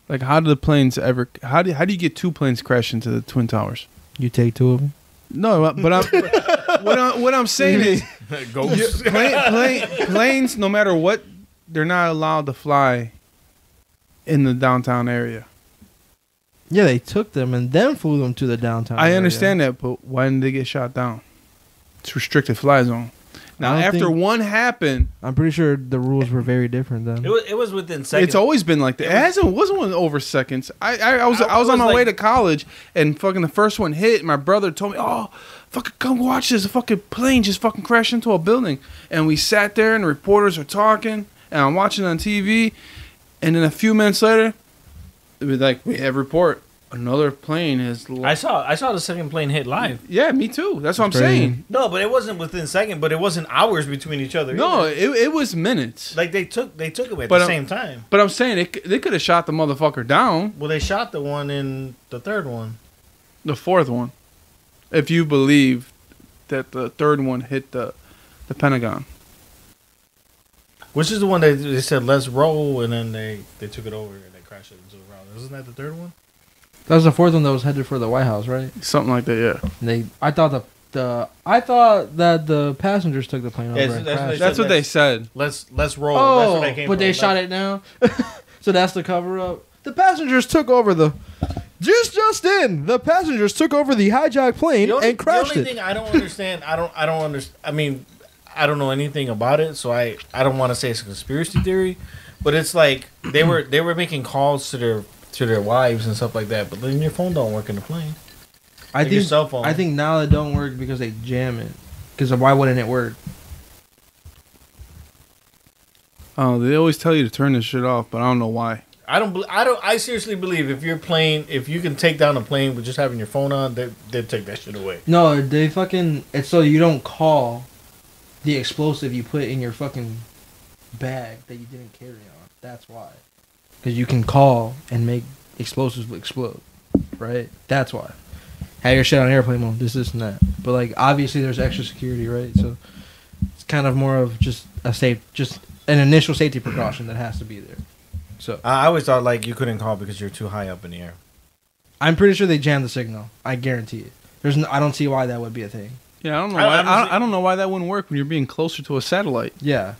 Like, how do the planes ever? How do you get two planes crash into the Twin Towers? you take two of them. No, but what I'm saying is, planes, no matter what, they're not allowed to fly in the downtown area. Yeah, they took them and then flew them to the downtown I area. understand that, but why didn't they get shot down? It's restricted fly zone. Now, after one happened, I'm pretty sure the rules were very different then. it was within seconds. it's always been like that. It wasn't over seconds. I was on my way to college, and fucking the first one hit. My brother told me, "Oh, fucking come watch this! A fucking plane just fucking crashed into a building." And we sat there, and the reporters are talking, and I'm watching on TV. And then a few minutes later, it was like, we have a report. Another plane has... I saw the second plane hit live. Yeah, me too. That's what I'm saying. No, but it wasn't within seconds, but it wasn't hours between each other. No, either. it was minutes. Like they took them at the same time. But I'm saying they could have shot the motherfucker down. Well, they shot the one in the third one. The fourth one. If you believe that the third one hit the Pentagon. Which is the one that they said, let's roll, and then they took it over and they crashed it into the ground. Isn't that the third one? That was the fourth one that was headed for the White House, right? Something like that, yeah. And I thought that the passengers took the plane over and crashed. That's what they said. Let's roll. Oh, that's where they came but from. they shot it down. So that's the cover up. The passengers took over the passengers took over the hijacked plane and crashed it. The only thing I don't understand, I don't understand. I mean, I don't know anything about it, so I don't want to say it's a conspiracy theory, but it's like they were making calls to their wives and stuff like that, but then your phone don't work in the plane. I think your cell phone. I think now it don't work because they jam it. Because why wouldn't it work? Oh, they always tell you to turn this shit off, but I don't know why. I seriously believe if you can take down a plane with just having your phone on, they'd take that shit away. No, they fucking... It's so you don't call the explosive you put in your fucking bag that you didn't carry on. That's why. Because you can call and make explosives explode. Right? That's why. Have your shit on airplane mode, this and that. But, like, obviously there's extra security, right? So it's kind of more of just an initial safety precaution that has to be there. So I always thought, like, you couldn't call because you're too high up in the air. I'm pretty sure they jammed the signal. I guarantee it. I don't see why that would be a thing. Yeah, I don't know. I don't know why that wouldn't work when you're being closer to a satellite. Yeah.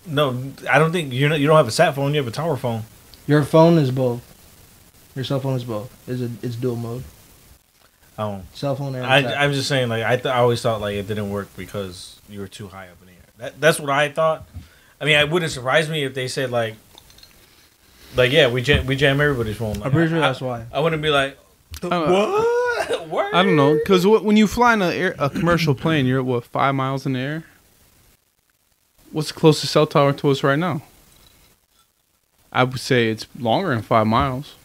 No, I don't think you don't have a sat phone. You have a tower phone. Your phone is both. Your cell phone is both. It's dual mode. Oh, cell phone and I'm just saying, like I always thought like it didn't work because you were too high up in the air. That's what I thought. I mean, it wouldn't surprise me if they said like yeah, we jam everybody's phone. Like, I'm pretty sure that's why. I wouldn't be like, what? Word? I don't know, because when you fly in a commercial plane, you're at what, 5 miles in the air? What's the closest cell tower to us right now? I would say it's longer than 5 miles.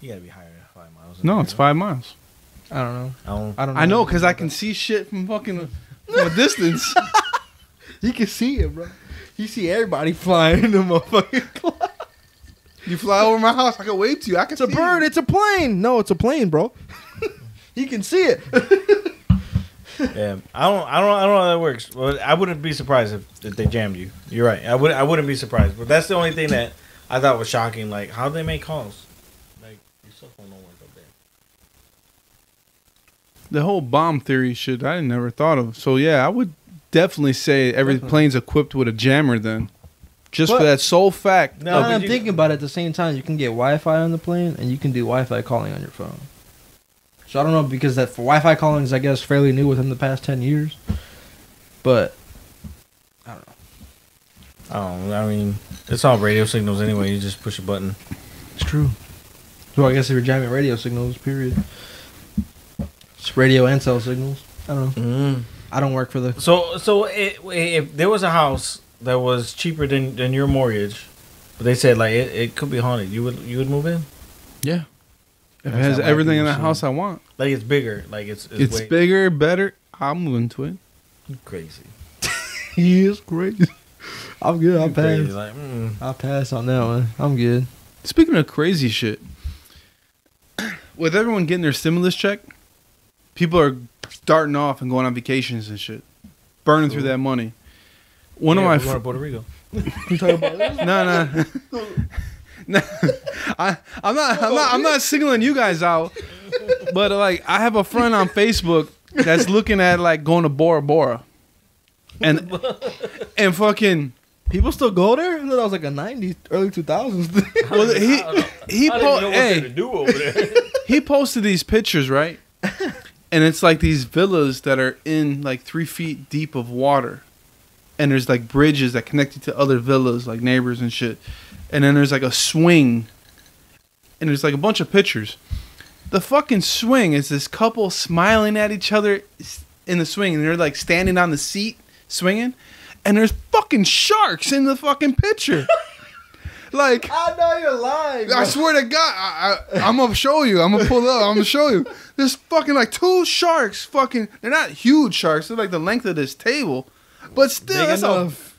You gotta be higher than 5 miles. No, it's 5 miles. I don't know. I don't know. I know, because I can see shit from fucking from a distance. You can see it, bro. You see everybody flying in the motherfucking clouds. You fly over my house, I can wave to you. I can see It's a bird. you. It's a plane. No, it's a plane, bro. You can see it. Yeah, I don't know how that works. Well, I wouldn't be surprised if they jammed you. You're right. I wouldn't be surprised. But that's the only thing that I thought was shocking. Like, how do they make calls? Like, your cell phone don't work up there. The whole bomb theory shit, I never thought of. So yeah, I would definitely say every plane's equipped with a jammer then. Just for that sole fact. No, I'm thinking about it at the same time. You can get Wi-Fi on the plane, and you can do Wi-Fi calling on your phone. So I don't know, because that for Wi-Fi calling is, I guess, fairly new within the past 10 years. But I don't know. Oh, I mean, it's all radio signals anyway. You just push a button. It's true. So I guess if you're jamming radio signals, period. It's radio and cell signals. I don't know. I don't work for the... So if there was a house that was cheaper than your mortgage, but they said, like, it could be haunted, you would move in? Yeah. If That's it has how everything in people the see house I want. Like, it's bigger. Like, it's It's bigger, better. I'll move into it. crazy. He is crazy. I'm good. I'll Crazy, pass. like, I'll pass on that one. I'm good. Speaking of crazy shit, with everyone getting their stimulus check, people are starting off and going on vacations and shit, burning through that money. One of my going to Puerto Rico. You talking about this? no. No, I'm not singling you guys out, but like I have a friend on Facebook that's looking at like going to Bora Bora, and fucking People still go there? I thought that was like a 90s, early 2000s. well he I didn't know what they to do over there. he posted these pictures, right? And it's like these villas that are in like 3 feet deep of water, and there's like bridges that connect you to other villas, like neighbors and shit. And then there's like a swing, and there's like a bunch of pictures. The fucking swing is this couple smiling at each other in the swing, and they're like standing on the seat swinging, and there's fucking sharks in the fucking picture. Like, I know you're lying. I swear to God, I'm gonna show you. I'm gonna pull it up. I'm gonna show you. There's fucking like 2 sharks. Fucking, they're not huge sharks. They're like the length of this table, but still, Big that's enough.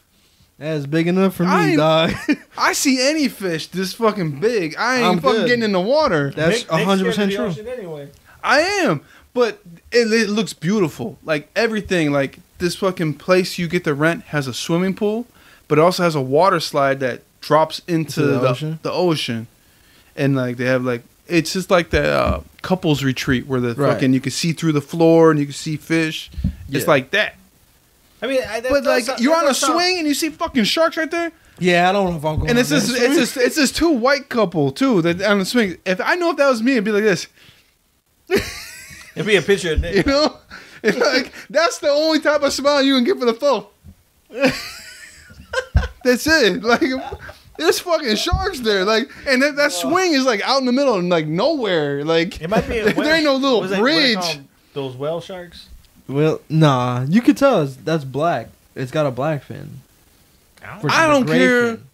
That's big enough for I me, ain't- dog. I see any fish this fucking big. I ain't I'm fucking good. getting in the water. That's Nick's scared of 100% the true. ocean anyway. I am, but it looks beautiful. Like everything, like this fucking place you get to rent has a swimming pool, but it also has a water slide that drops into the ocean. And like they have like, it's just like that couples retreat where the Right. fucking you can see through the floor and you can see fish. It's Yeah. like that. I mean, But like you're on a swing and you see fucking sharks right there. Yeah, I don't know if I'm going And it's on this, that it's swing. this 2 white couple too that on the swing. If I know if that was me, it'd be like this. It'd be a picture of Nick. You know, it's like that's the only type of smile you can get for the phone. That's it. Like there's fucking sharks there. Like, and that swing is like out in the middle and like nowhere. Like It might be a there ain't no little what they bridge. call those whale sharks. Well, nah. You could tell that's black. It's got a black fin. versus I the don't gray care fin.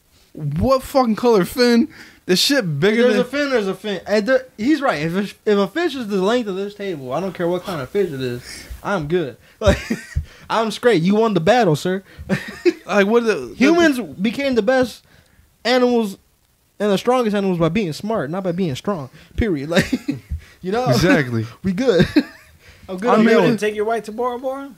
what fucking color fin. The shit bigger There's than a fin. There's a fin. And he's right. If a fish is the length of this table, I don't care what kind of fish it is. I'm good. Like I'm straight. You won the battle, sir. like what the Humans became the best animals and the strongest animals by being smart, not by being strong. Period. Like you know, exactly. we good. I'm good. I on mean, that You one. take your wife to Bora Bora?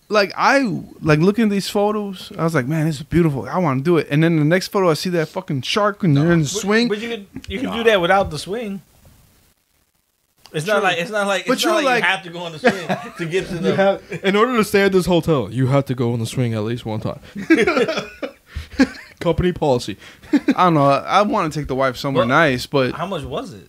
Like I like looking at these photos. I was like, man, this is beautiful. I want to do it. And then the next photo, I see that fucking shark and they're in the swing. But you can do that without the swing. It's not like But you're like- you have to go on the swing to get to the. In order to stay at this hotel, you have to go on the swing at least one time. Company policy. I don't know. I want to take the wife somewhere Well, nice, but How much was it?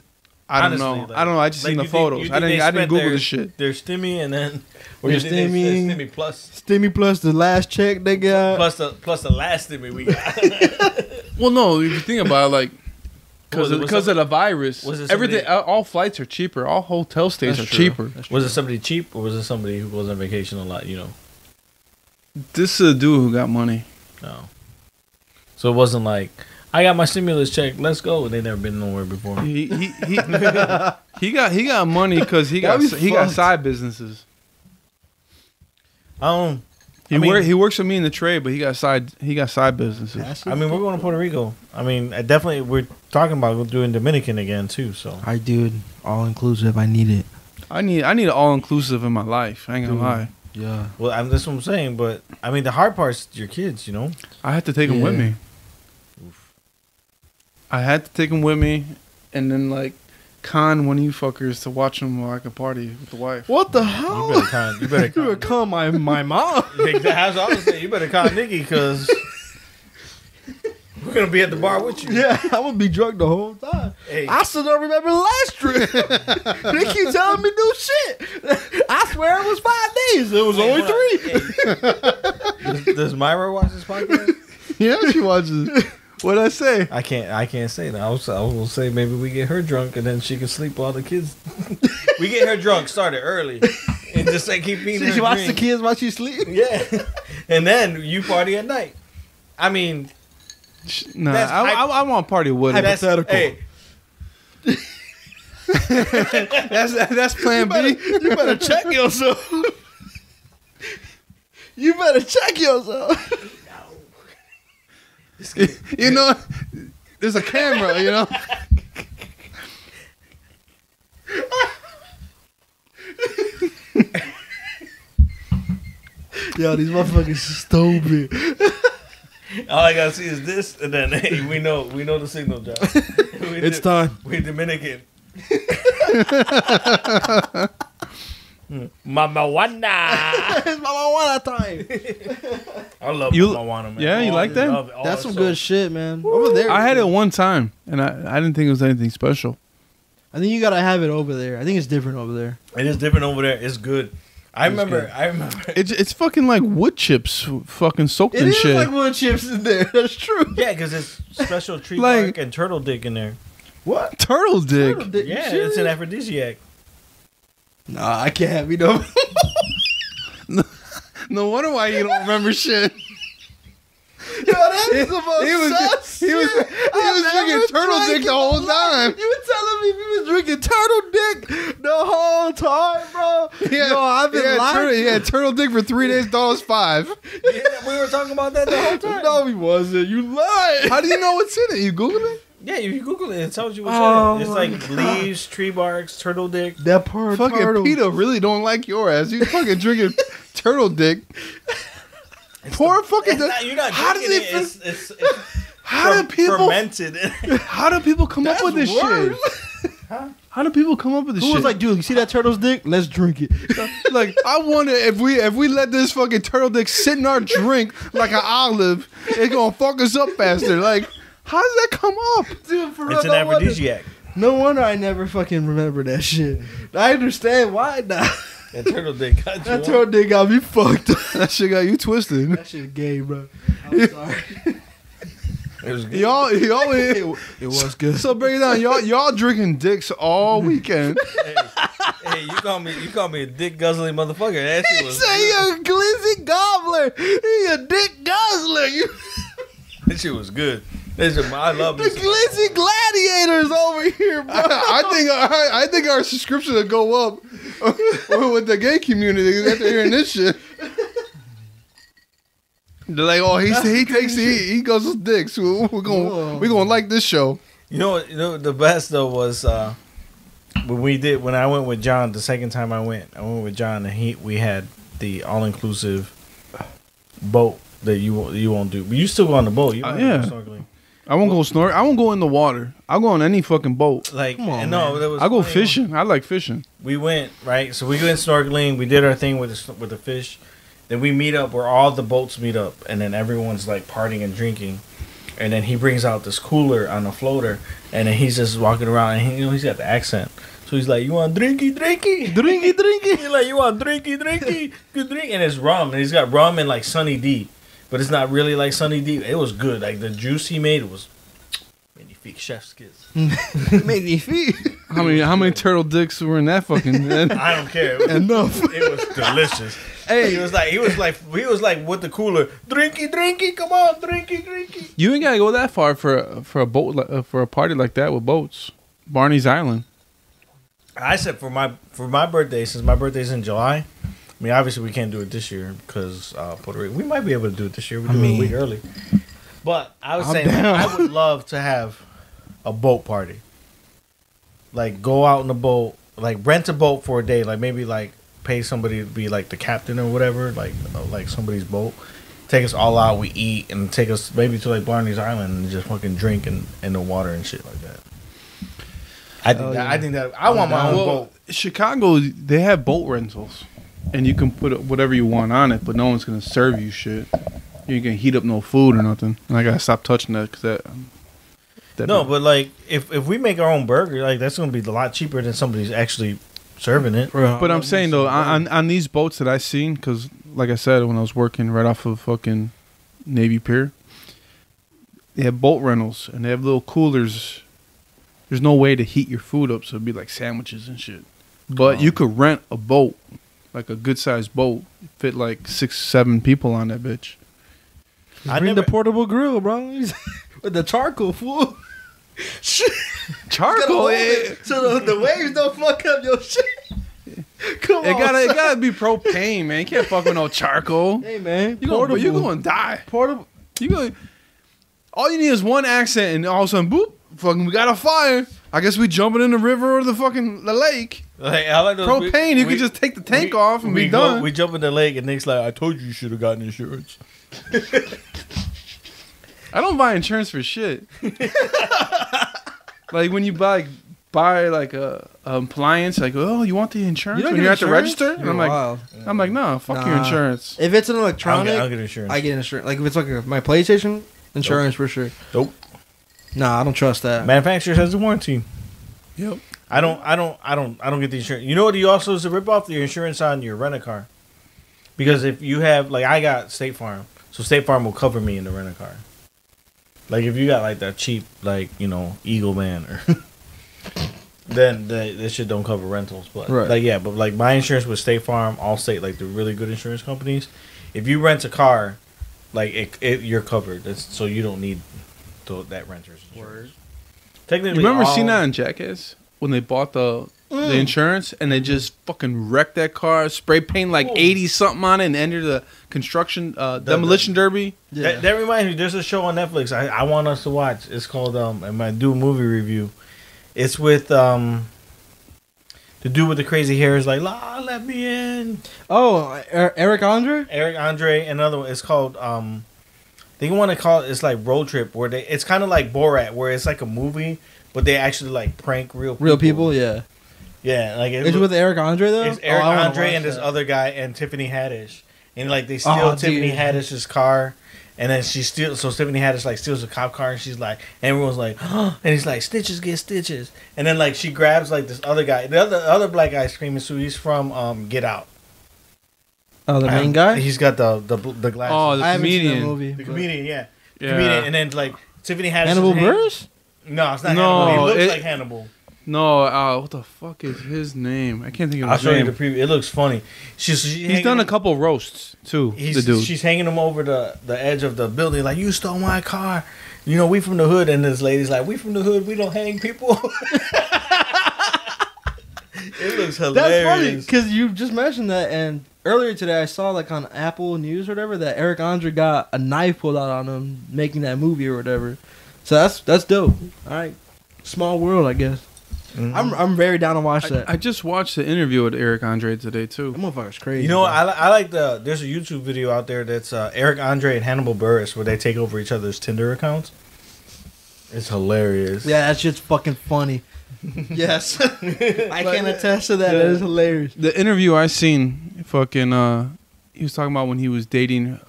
I don't honestly, know. like- I don't know. I just Like, seen the you think- photos. you I think they didn't spent Google their- the shit. Their stimmy and then or Their you think they stimmy. said stimmy plus Stimmy plus the last check they got. plus the last stimmy we got. Well, no. If you think about it, like Was it- because of the virus, was it everything. somebody- All flights are cheaper. All hotel stays That's are true. cheaper. Was it somebody cheap or was it somebody who goes on vacation a lot? You know, This is a dude who got money. no. So it wasn't like I got my stimulus check. Let's go. They never been nowhere before. He got money because he got That'd be fucked. side businesses. I mean- He works with me in the trade, but he got side businesses. I mean, we're going to Puerto Rico. I mean, we're talking about doing Dominican again too. So I dude, all inclusive. I need it. I need an all inclusive in my life. I ain't gonna Dude. lie. Yeah. well, that's what I'm saying. But I mean, the hard part's your kids. You know, I had to take him with Yeah. me. I had to take him with me, and then like con one of you fuckers to watch him while I could party with the wife. What the you hell? better con. You better You better con. call my mom. That's what I was saying. You better con Nikki because we're gonna be at the bar with you. Yeah, I'm gonna be drunk the whole time. Hey. I still don't remember the last trip. They keep telling me new shit. I swear it was 5 days. It was only 3. Hey, does Myra watch this podcast? Yeah, she watches. What'd I say? I can't say that. I will say maybe we get her drunk and then she can sleep while the kids. We get her drunk, started early, and just like keep feeding her. She watch the drink. kids while she sleep. Yeah, and then you party at night. I mean, Nah, That's I want to party with her. that's, Hypothetical. hey, That's plan B. You better check yourself. You better check yourself. You know, there's a camera, you know. Yo, these motherfuckers stupid. All I gotta see is this, and then hey, we know the signal, John. It's time. We're Dominican. Mamajuana. It's Mamajuana time. I love Mamajuana, man. Yeah, you like that? That's some good shit, man. Over there, I had it one time, and I didn't think it was anything special. I think you gotta have it over there. I think it's different over there. It is different over there. It's good. I remember. It's fucking like wood chips, fucking soaked in shit. It is like wood chips in there. That's true. Yeah, because it's special tree Like- bark and turtle dick in there. What? Turtle dick. Turtle dick, you Yeah, serious? it's an aphrodisiac. Nah, I can't have me no. No wonder why you don't remember shit. Yo, that's the most He was drinking turtle dick the whole time. You were telling me you was drinking turtle dick the whole time, bro. Yo, I've been lying. He had turtle dick for 3 days, $5. Yeah, we were talking about that the whole time. No, he wasn't. You lied. How do you know what's in it? You Google it? Yeah, if you Google it, it tells you what's Oh in it. It's my like leaves, tree barks, turtle dick. That poor Fucking turtle. PETA really don't like your ass. You fucking drinking turtle dick. Poor fucking. You're not How drinking does it. it? It's How do people? fermented. How do people come up with this worse. shit? How do people come up with this Who shit? was like, dude, you see that turtle's dick? Let's drink it. Like, I wonder if we let this fucking turtle dick sit in our drink like an olive, it's gonna fuck us up faster. Like, how does that come up? Dude, for real, It's an aphrodisiac. No wonder I never fucking remember that shit. I understand why now. And turtle dick got you That on. turtle dick got me fucked up. That shit got you twisted. That shit gay, bro. I'm sorry. It was good. Y'all, It was good. so break it down. Y'all drinking dicks all weekend. Hey, you call me a dick guzzling motherfucker. That shit was Say good. you a glizzy gobbler. He a dick guzzler. You That shit was good. I love the this. glizzy gladiators over here, bro. I think our subscription will go up with the gay community after hearing this shit. They're like, oh, he goes with dicks. We're gonna like this show. You know the best though was when I went with John the second time I went with John and we had the all inclusive boat that you won't do. But you still go on the boat. You Yeah. go snorkeling. I won't go snorkel. I won't go in the water. I'll go on any fucking boat. Like Come on, no, man. that was I go funny. fishing. I like fishing. We went right, so we went snorkeling. We did our thing with the fish. Then we meet up where all the boats meet up, and then everyone's like partying and drinking. And then he brings out this cooler on a floater, and then he's just walking around, and he's got the accent. So he's like, "You want drinky, drinky, Drinky, drinky. He's like, "You want drinky, drinky, good drink," and it's rum, and he's got rum and like Sunny D, but it's not really like Sunny D. It was good. Like the juice he made was magnifique chef's kiss. Made me feel. How many turtle dicks were in that fucking? I don't care. It was, Enough. it was delicious. Hey. He was like with the cooler, drinky, drinky, come on, drinky, drinky. You ain't gotta go that far for a boat for a party like that with boats. Barney's Island. I said for my birthday, since my birthday's in July. I mean, obviously we can't do it this year because Puerto Rico. We might be able to do it this year. We do it a week early. But I was saying down. I would love to have a boat party. Like go out in a boat, like rent a boat for a day, like maybe like pay somebody to be like the captain or whatever, like somebody's boat. Take us all out, we eat, and take us maybe to like Barney's Island and just fucking drink in the water and shit like that. I think that I want my own boat. Chicago, they have boat rentals, and you can put whatever you want on it, but no one's gonna serve you shit. You ain't gonna heat up no food or nothing. And I gotta stop touching that because that. No, but like if we make our own burger, like that's gonna be a lot cheaper than somebody's actually serving it. But I'm saying though, on these boats that I seen, because like I said, when I was working right off of fucking Navy Pier, they have boat rentals and they have little coolers. There's no way to heat your food up, so it'd be like sandwiches and shit. But you could rent a boat, like a good sized boat, fit like 6-7 people on that bitch. Bring the portable grill, bro. With the charcoal fool. Charcoal, So the waves don't fuck up your shit. Come It gotta be propane, man. You can't fuck with no charcoal. Hey man, You gonna die. Portable. You going all you need is one accent, and all of a sudden, boop, fucking, we got a fire. I guess we jumping in the river or the lake. Like, I like those Propane, you can just take the tank off and be done. We jump in the lake, and Nick's like, "I told you should have gotten insurance." I don't buy insurance for shit. Like when you buy like a appliance, like, oh, you want the insurance when you're at the register? And I'm like, no, fuck your insurance. If it's an electronic, I'll get insurance. I get insurance. Like if it's like my PlayStation, insurance for sure. Nope. Nah, I don't trust that. Manufacturer has a warranty. Yep. I don't get the insurance. You know what? You also is a rip off your insurance on your rent a car, because if you have like I got State Farm, so State Farm will cover me in the rent a car. Like if you got like that cheap Eagle van or then this shit don't cover rentals. But but my insurance with State Farm, Allstate, like the really good insurance companies, if you rent a car, like you're covered. So you don't need that renter's insurance. Technically, you remember seeing that in Jackass when they bought the insurance and they just fucking wrecked that car, spray paint like 80 something on it, and entered the construction demolition derby. Yeah. That reminds me. There's a show on Netflix I want us to watch. It's called I might do a movie review. It's with the dude with the crazy hair is like, let me in. Oh, Eric Andre? Eric Andre, another one. It's called they want to call it, it's like Road Trip, where it's kind of like Borat, where it's like a movie, but they actually like prank real people. Yeah. Yeah, like it's with Eric Andre though. It's Eric Andre and this other guy and Tiffany Haddish, and like they steal Tiffany Haddish's car, and then she steals. So Tiffany Haddish like steals a cop car, and she's like, and everyone's like, and he's like, stitches get stitches, and then like she grabs like this other guy, the other black guy screaming. So he's from Get Out. Oh, the main guy. He's got the glasses. Oh, the I comedian. Haven't seen that movie, the comedian, yeah. Comedian, and then like Tiffany Haddish. Hannibal Buress? No, it's not Hannibal. He looks like Hannibal. No, what the fuck is his name? I can't think of his name. I'll show you the preview. It looks funny. He's done a couple roasts too. The dude. She's hanging him over the edge of the building, like, you stole my car. You know, we from the hood, and this lady's like, we from the hood. We don't hang people. It looks hilarious. That's funny because you just mentioned that, and earlier today I saw like on Apple News or whatever that Eric Andre got a knife pulled out on him making that movie or whatever. So that's dope. All right, small world, I guess. Mm-hmm. I'm very down to watch that. I just watched the interview with Eric Andre today too. That motherfucker's crazy. You know what? I like there's a YouTube video out there that's Eric Andre and Hannibal Buress where they take over each other's Tinder accounts. It's hilarious. Yeah, that shit's fucking funny. Yes. I can attest to that. Yeah. That is hilarious. The interview I seen, fucking, he was talking about when he was dating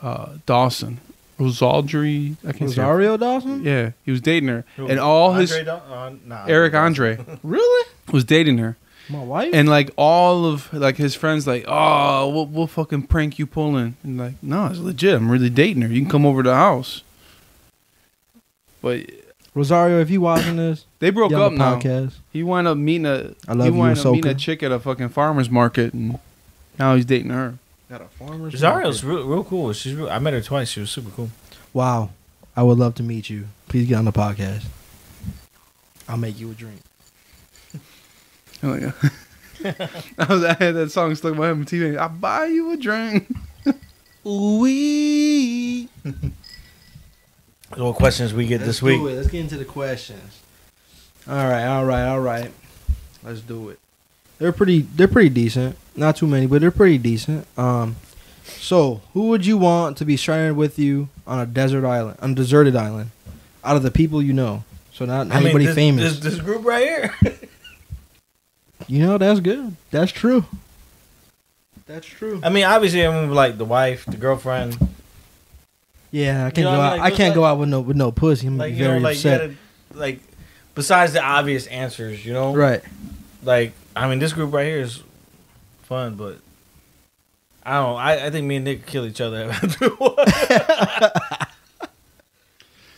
Dawson. Rosario Dawson? Yeah, he was dating her. And all Eric Andre. Really? Was dating her. My wife? And like all of like his friends like, oh, we'll fucking prank you pulling. And like, no, it's legit. I'm really dating her. You can come over to the house. But Rosario, if you watching this, they broke up now. Podcast. He wound up meeting a chick at a fucking farmer's market, and now he's dating her. At a farmer's Rosario's real cool. I met her twice. She was super cool. Wow. I would love to meet you. Please get on the podcast. I'll make you a drink. Oh yeah. I had that song stuck in my head on TV. I'll buy you a drink. Ooh-wee. What questions we get this week? Let's get into the questions. All right. Let's do it. They're pretty decent. Not too many, but they're pretty decent. So who would you want to be stranded with you on a deserted island, out of the people you know? So not anybody famous. This group right here. You know, that's good. That's true. That's true. I mean, obviously, I'm like the wife, the girlfriend. Yeah, I can't go out. I can't go out with no pussy. I'm like, very upset. Like, besides the obvious answers, you know, right? Like, I mean, this group right here is fun, but I don't know. I think me and Nick kill each other.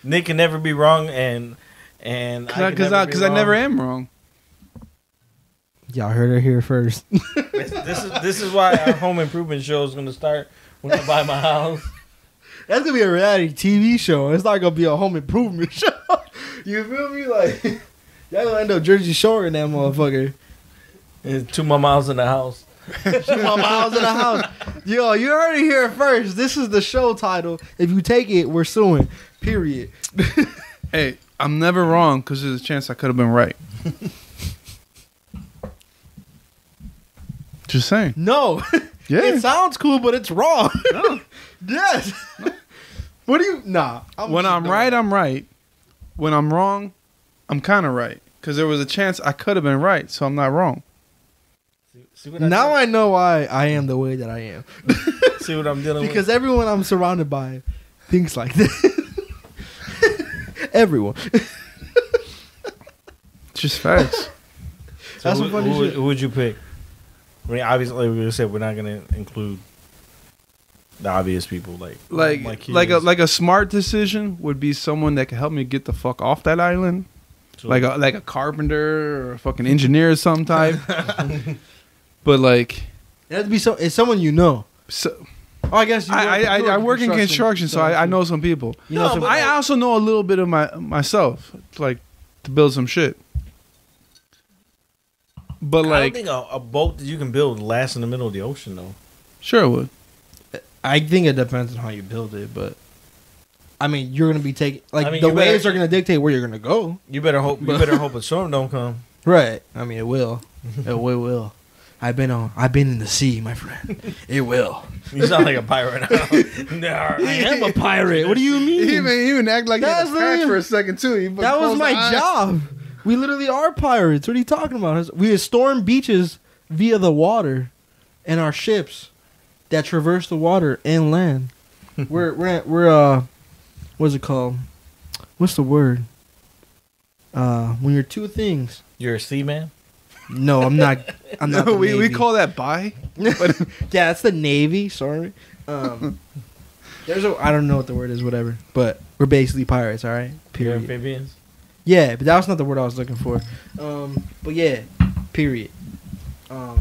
Nick can never be wrong, and because I never am wrong. Y'all heard it here first. This is why our home improvement show is going to start when I buy my house. That's going to be a reality TV show. It's not going to be a home improvement show. You feel me? Like, y'all going to end up Jersey Shore in that motherfucker. It's 2 more miles in the house. My mom's in the house. Yo, you heard it here first. This is the show title. If you take it, we're suing. Period. Hey, I'm never wrong because there's a chance I could have been right. Just saying. No. Yeah. It sounds cool, but it's wrong. No. Yes. What do you... Nah. When I'm right, I'm right. When I'm wrong, I'm kind of right. Because there was a chance I could have been right, so I'm not wrong. See what Now I know why I am the way that I am. See what I'm dealing Because with? everyone I'm surrounded by thinks like this. Everyone. It's just facts. That's some funny shit. Who would you pick? I mean, obviously, we said we're not going to include the obvious people. Like a smart decision would be someone that can help me get the fuck off that island. So, Like a carpenter or a fucking engineer of some type. But like... It has to be it's someone you know. So, Oh, I guess I work in construction, so I know some people. You know some- I also know a little bit of myself, like to build some shit. But I like, don't think a boat that you can build lasts in the middle of the ocean, though. sure it would. I think it depends on how you build it, but I mean, you're gonna be taking like I mean, the you better- waves are gonna dictate where you're gonna go. You better hope a storm don't come. Right. I mean, it will. It will. I've been in the sea, my friend. It will. You sound like a pirate now. Nah, I am a pirate. What do you mean? He even act like he had That's a patch the- for a second too. That was my job. We literally are pirates. What are you talking about? We storm beaches via the water and our ships that traverse the water and land. we're what's it called? What's the word? When you're two things. You're a seaman? No, I'm not. I'm not. No, the we Navy. call that buy. Yeah, that's the Navy. Sorry. There's I don't know what the word is. Whatever. But we're basically pirates. All right. You're Period. amphibians? Yeah, but that was not the word I was looking for. But yeah, period. But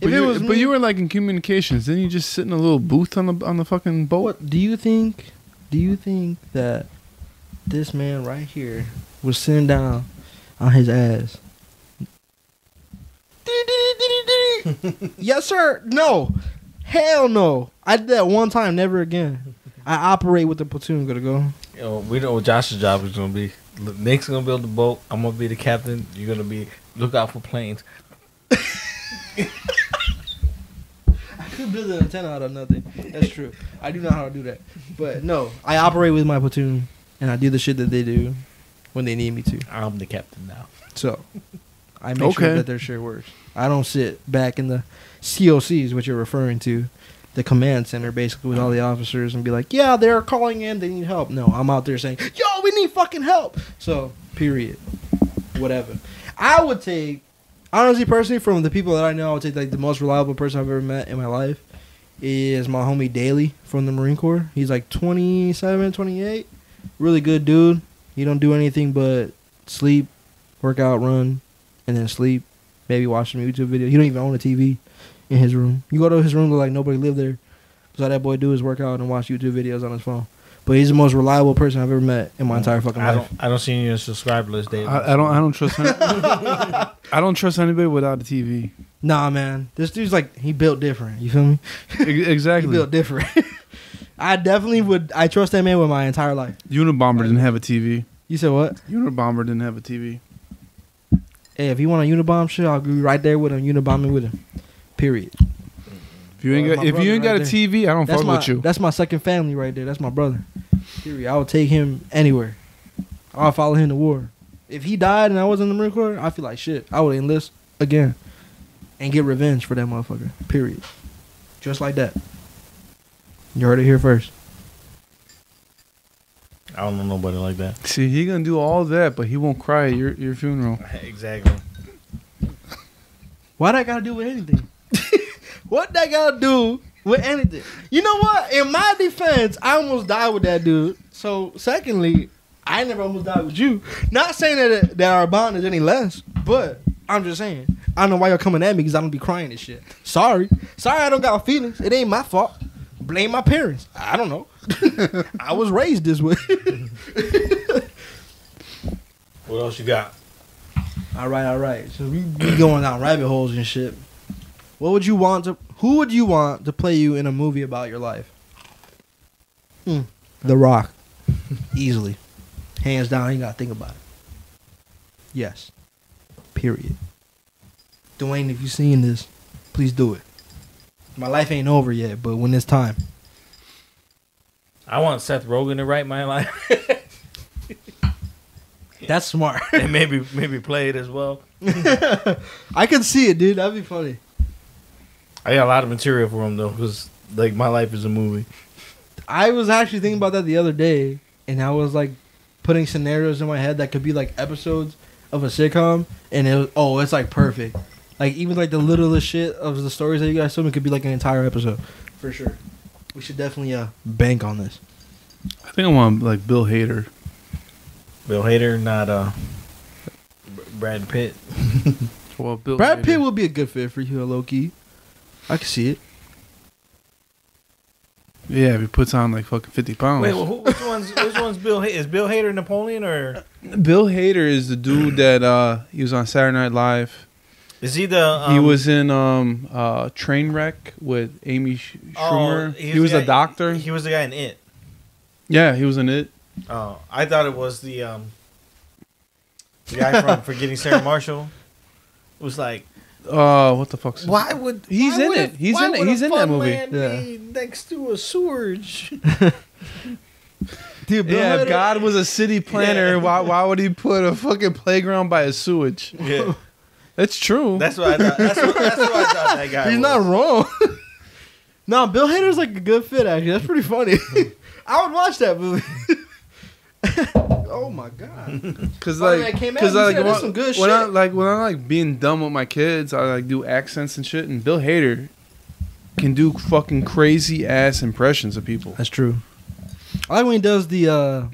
If it was me, you were like in communications. Didn't you just sit in a little booth on the fucking boat? what do you think? Do you think that this man right here was sitting down on his ass? Yes, sir. No. Hell no. I did that one time, never again. I operate with the platoon. Gonna go. You know, we know what Josh's job is going to be. Nick's going to build the boat. I'm going to be the captain. You're going to be look out for planes. I could build an antenna out of nothing. That's true. I do know how to do that. But no, I operate with my platoon, and I do the shit that they do when they need me to. I'm the captain now. So I make sure Okay. that their shit works. I don't sit back in the COCs, which you're referring to, the command center, basically with all the officers, and be like, yeah, they're calling in, they need help. No, I'm out there saying, yo, we need fucking help. So, period. Whatever. I would take, honestly, personally, from the people that I know, I would take like the most reliable person I've ever met in my life is my homie Daly from the Marine Corps. He's like 27, 28. Really good dude. He don't do anything but sleep, work out, run, and then sleep. Maybe watch some YouTube videos. He don't even own a TV in his room. You go to his room, look like nobody lived there. So all that boy do is work out and watch YouTube videos on his phone. But he's the most reliable person I've ever met in my entire fucking life. I don't see you in your subscriber list, David. I don't trust. I don't trust anybody without a TV. Nah, man. This dude's like, he built different. You feel me? Exactly. He built different. I definitely would. I trust that man with my entire life. Unabomber didn't have a TV. You said what? Unabomber didn't have a TV. Hey, if you want a Unabomb shit, I'll be right there with him, Unabombing with him. Period. If you ain't Well, got my if you ain't got brother a right TV, I don't fuck with you. That's my second family right there. That's my brother. Period. I would take him anywhere. I'll follow him to war. If he died and I was in the Marine Corps, I feel like shit. I would enlist again and get revenge for that motherfucker. Period. Just like that. You heard it here first. I don't know nobody like that. See, he gonna do all that, but he won't cry at your funeral. Exactly. Why that gotta do with anything? What that gotta do with anything? You know what? In my defense, I almost died with that dude. So, secondly, I never almost died with you. Not saying that our bond is any less, but I'm just saying. I don't know why you're coming at me because I don't be crying and shit. Sorry. Sorry I don't got feelings. It ain't my fault. Blame my parents. I don't know. I was raised this way. What else you got? All right. So we going down rabbit holes and shit. Who would you want to play you in a movie about your life? The Rock. Easily. Hands down, you gotta think about it. Yes. Period. Dwayne, if you've seen this, please do it. My life ain't over yet, but when it's time. I want Seth Rogen to write my life. That's smart. And maybe play it as well. I can see it, dude. That'd be funny. I got a lot of material for him though, because like my life is a movie. I was actually thinking about that the other day, and I was like putting scenarios in my head that could be like episodes of a sitcom, and it's like perfect. Like even like the littlest shit of the stories that you guys told me could be like an entire episode, for sure. We should definitely bank on this. I think I want like Bill Hader. Bill Hader, not Brad Pitt. Well, Bill Brad Hader. Pitt will be a good fit for you, low key. I can see it. Yeah, if he puts on like fucking 50 pounds. Wait, which one's Bill Hader? Is Bill Hader Napoleon or? Bill Hader is the dude that he was on Saturday Night Live. Is he the? He was in Trainwreck with Amy Schumer. He was a doctor. He was the guy in It. Yeah, he was in It. Oh, I thought it was the guy from Forgetting Sarah Marshall. It was like, what the fuck's why would He's why in would it. a- He's why in it. would a He's in that fun movie. land be next to a sewage. Dude, Bill Yeah, if Hader- God was a city planner, Yeah. why would he put a fucking playground by a sewage? Yeah, That's true. that's what I thought. That's what I thought that guy. He's was. not wrong. No, Bill Hader's like a good fit, actually. That's pretty funny. I would watch that movie. Oh my god! Because Well, like, I came out because and like, said there's some good when shit. when I like being dumb with my kids, I like do accents and shit. And Bill Hader can do fucking crazy ass impressions of people. That's true. I like when he does the.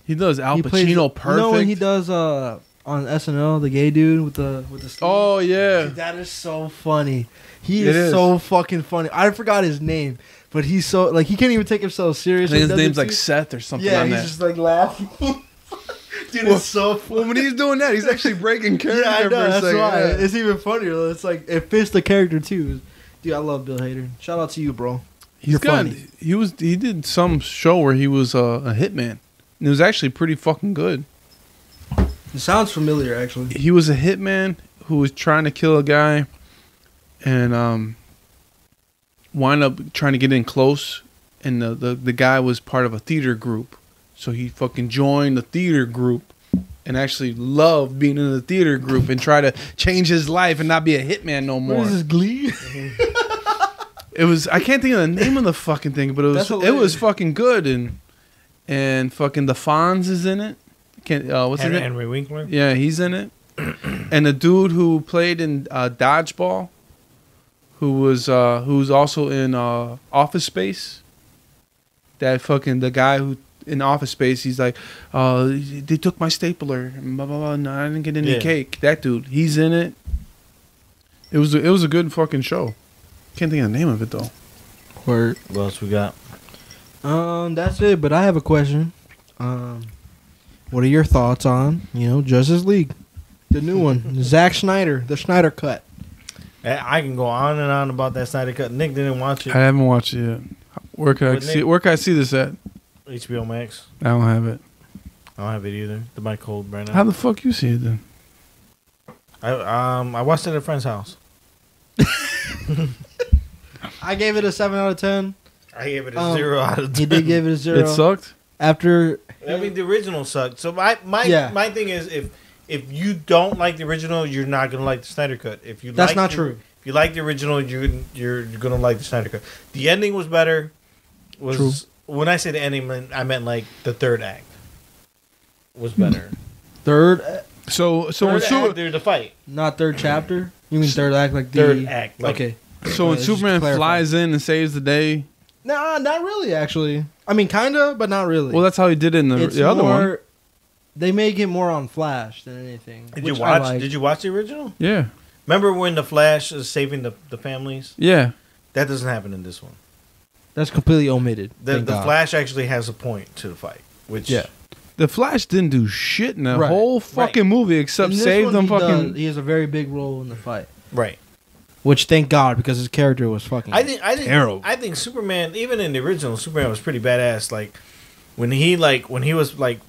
He does Al he plays- Pacino perfect. You know when he does on SNL the gay dude with the sleeve? Oh yeah, Dude, that is so funny. He It is is. so fucking funny. I forgot his name, but he's so like he can't even take himself I serious. think his when he does name's it like too. Seth or something. Yeah, on he's that. just like laughing. Dude, Well, it's so funny. Well, when he's doing that, he's actually breaking character Yeah, I know. for a That's second. why Yeah. it's even funnier. Though. It's like it fits the character too. Dude, I love Bill Hader. Shout out to you, bro. He's You're got, funny. He did some show where he was a hitman. And it was actually pretty fucking good. It sounds familiar, actually. He was a hitman who was trying to kill a guy, and wound up trying to get in close. And the guy was part of a theater group, so he fucking joined the theater group, and actually loved being in the theater group and try to change his life and not be a hitman no more. What is this, Glee? It was, I can't think of the name of the fucking thing, but That's it was hilarious. fucking good, and fucking the Fonz is in it. What's his name? Henry Winkler. Yeah, he's in it. And the dude who played in Dodgeball, who's also in Office Space. That fucking the guy who in Office Space, he's like, they took my stapler, and blah blah blah. No, I didn't get any cake. That dude, he's in it. It was a good fucking show. Can't think of the name of it though. Word. What else we got? That's it. But I have a question. What are your thoughts on Justice League, the new one, Zack Snyder, the Snyder Cut? I can go on and on about that Snyder Cut. Nick didn't watch it. I haven't watched it yet. Where can I But see? Nick- Where can I see this at? HBO Max. I don't have it. I don't have it either. The mic cold right now. How the fuck you see it then? I watched it at a friend's house. I gave it a 7 out of 10. I gave it a 0 out of 10. He did give it a 0. It sucked. After I mean, the original sucked. So my thing is, if you don't like the original, you're not gonna like the Snyder Cut. If you That's like not the- true. If you like the original, you're gonna like the Snyder Cut. The ending was better. True. When I say the ending, I meant like the third act was better. third, So Third when act, there's the fight. not third chapter. You mean third act, like the Third act. Like, Okay. so when Just Superman clarify. flies in and saves the day, Nah, not really. Actually, I mean, kinda, but not really. well, that's how he did it in it's the other one. They make it more on Flash than anything. Did which you I watch? like. Did you watch the original? Yeah, Remember when the Flash is saving the families? yeah. That doesn't happen in this one. That's completely omitted. The thank God. Flash actually has a point to the fight, which Yeah. The Flash didn't do shit in the Right. whole fucking movie except In this save one, them he fucking. does. He has a very big role in the fight. right. which thank God because his character was fucking terrible. I think Superman, even in the original, Superman was pretty badass. Like when he was like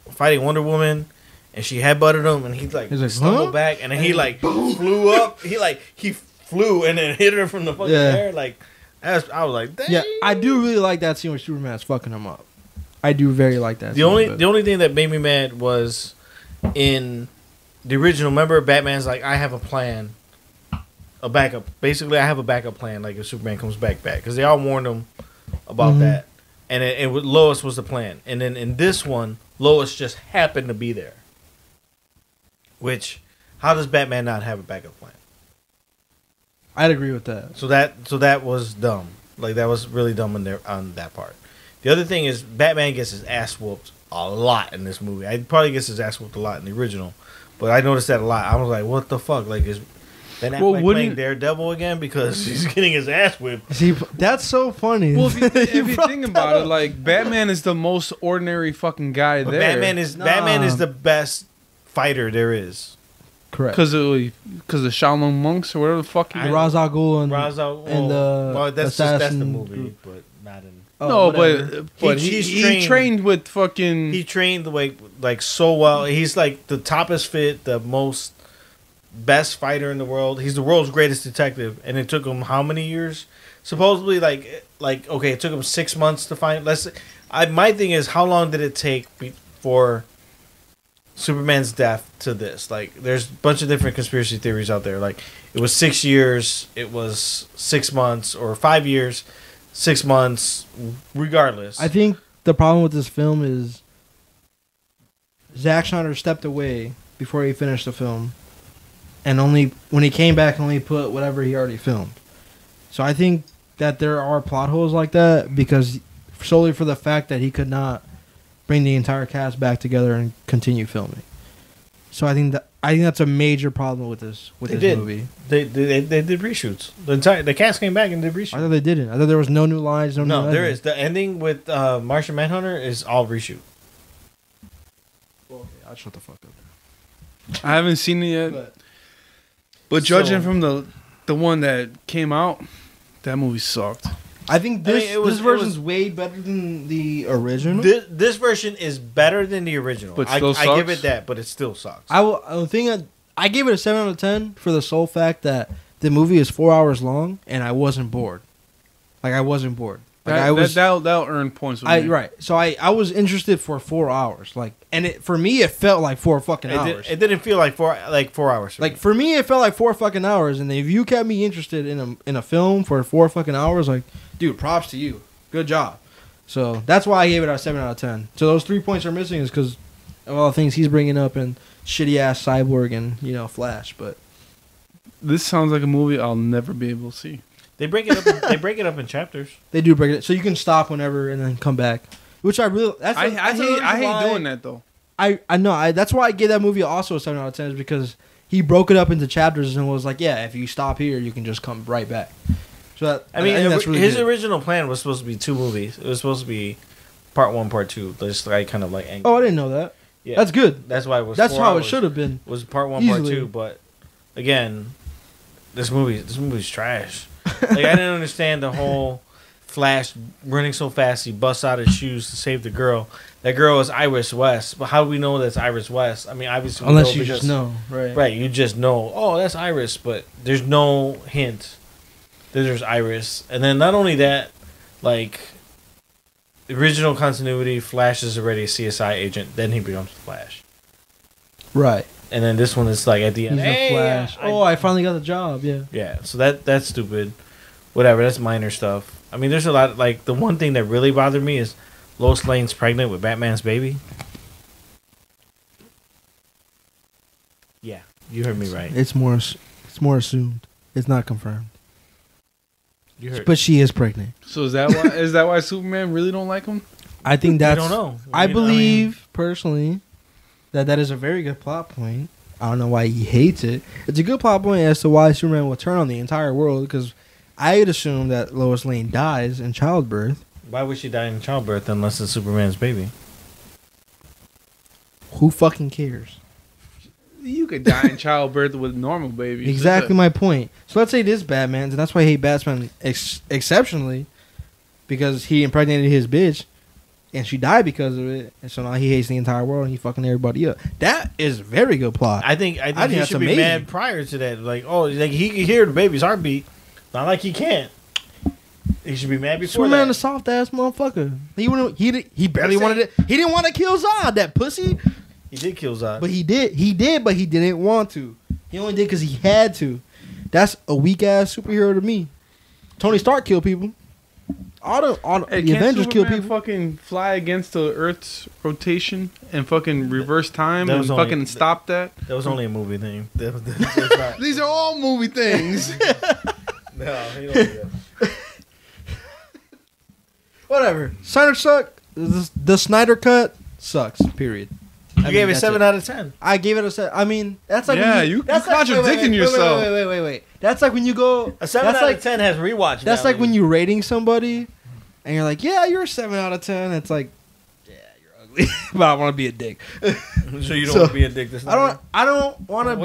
fighting Wonder Woman, and she headbutted him, and he like stumbled back, and then he like flew up. He flew and then hit her from the fucking air. Like I was like, dang. Yeah, I do really like that scene where Superman's fucking him up. I do very like that. The only thing that made me mad was in the original. Remember, Batman's like, I have a plan, a backup. Basically, I have a backup plan. Like if Superman comes back, because they all warned him about that, and Lois was the plan. And then in this one, Lois just happened to be there. Which, how does Batman not have a backup plan? I'd agree with that. So that was dumb. Like that was really dumb on that part. The other thing is Batman gets his ass whooped a lot in this movie. I probably gets his ass whooped a lot in the original, but I noticed that a lot. I was like, what the fuck? Like is Ben Affleck playing Daredevil again because he's getting his ass whipped? See, that's so funny. Well, if you think about it, like Batman is the most ordinary fucking guy there. Batman is the best fighter there is. Correct. Because of Shaolin monks or whatever the fuck. Ra's al Ghul and that's the movie, but not in. No, but he trained with fucking. He trained like so well. He's like the toppest fit, the most best fighter in the world. He's the world's greatest detective, and it took him how many years? Supposedly, like okay, it took him 6 months to find. My thing is, how long did it take for Superman's death to this? Like, there's a bunch of different conspiracy theories out there. Like, it was 6 years, it was 6 months, or 5 years. 6 months, regardless. I think the problem with this film is Zack Snyder stepped away before he finished the film, and only when he came back, only put whatever he already filmed. So I think that there are plot holes like that because solely for the fact that he could not bring the entire cast back together and continue filming. So I think that's a major problem with this movie. They did reshoots. The cast came back and did reshoots. I thought they didn't. I thought there was no new lines. No, there is. The ending with Martian Manhunter is all reshoot. Well, okay, I'll shut the fuck up. I haven't seen it yet. But judging from the one that came out, that movie sucked. I think this version's way better than the original. This version is better than the original. But still sucks? I give it that, but it still sucks. I gave it a 7 out of 10 for the sole fact that the movie is 4 hours long and I wasn't bored. Like, I wasn't bored. Like, that'll earn points with me. Right. So I was interested for 4 hours. Like, and for me, it felt like 4 fucking hours. It didn't feel like 4 hours. Like, for me, it felt like 4 fucking hours. And if you kept me interested in a film for 4 fucking hours, like, dude, props to you. Good job. So that's why I gave it a 7 out of 10. So those 3 points are missing is because of all the things he's bringing up and shitty ass Cyborg and Flash. But this sounds like a movie I'll never be able to see. They break it up. They break it up in chapters. They do break it, so you can stop whenever and then come back. Which I really, I hate doing that though. I know. That's why I gave that movie also a 7 out of 10 is because he broke it up into chapters and was like, yeah, if you stop here, you can just come right back. So I think that's really his good. original plan was supposed to be 2 movies. It was supposed to be part 1, part 2. Just like kind of like. Oh, I didn't know that. Yeah, that's good. That's why it was. That's how it should have been. Was part 1, part 2, but again, this movie's trash. Like, I didn't understand the whole Flash running so fast he busts out his shoes to save the girl. That girl is Iris West, but how do we know that's Iris West? I mean, obviously, unless you just know, right? Right, you just know. Oh, that's Iris, but there's no hint that there's Iris. And then not only that, like the original continuity, Flash is already a CSI agent. Then he becomes Flash, right? And then this one is like at the end, he's Flash. I finally got the job. Yeah. Yeah. So that's stupid. Whatever. That's minor stuff. I mean, there's a lot. Like the one thing that really bothered me is Lois Lane's pregnant with Batman's baby. Yeah, you heard me right. It's more assumed. It's not confirmed. You heard. But she is pregnant. So is that why Superman really don't like him? I think that's. I don't know. I believe personally that is a very good plot point. I don't know why he hates it. It's a good plot point as to why Superman will turn on the entire world, because I'd assume that Lois Lane dies in childbirth. Why would she die in childbirth unless it's Superman's baby? Who fucking cares? You could die in childbirth with normal babies. Exactly my point. So let's say this Batman, and that's why I hate Batman exceptionally, because he impregnated his bitch, and she died because of it, and so now he hates the entire world and he fucking everybody up. That is a very good plot. I think he that's should be amazing. mad prior to that. Like, oh, like he can hear the baby's heartbeat. Not like he can't. He should be mad before Superman, that. a soft ass motherfucker. He barely wanted it. He didn't want to kill Zod, that pussy. He did kill Zod. But he did, but he didn't want to. He only did because he had to. That's a weak ass superhero to me. Tony Stark killed people. All the Avengers killed people. Fucking fly against the Earth's rotation and fucking reverse time That and was only- fucking stop that. That was only a movie thing. That's not, These are all movie things. no, he don't do that. Whatever. Snyder suck. The Snyder cut sucks. Period. You gave it 7 out of 10. I gave it a 7. I mean, that's like Yeah, when you that's like, contradicting yourself. Wait. That's like when you go. A 7 that's out like, of 10 has rewatch. That's like value. when you're rating somebody, and you're like, yeah, you're a 7 out of 10. It's like, yeah, you're ugly, but I want to be a dick. So you don't So, want to be a dick. This I don't want to.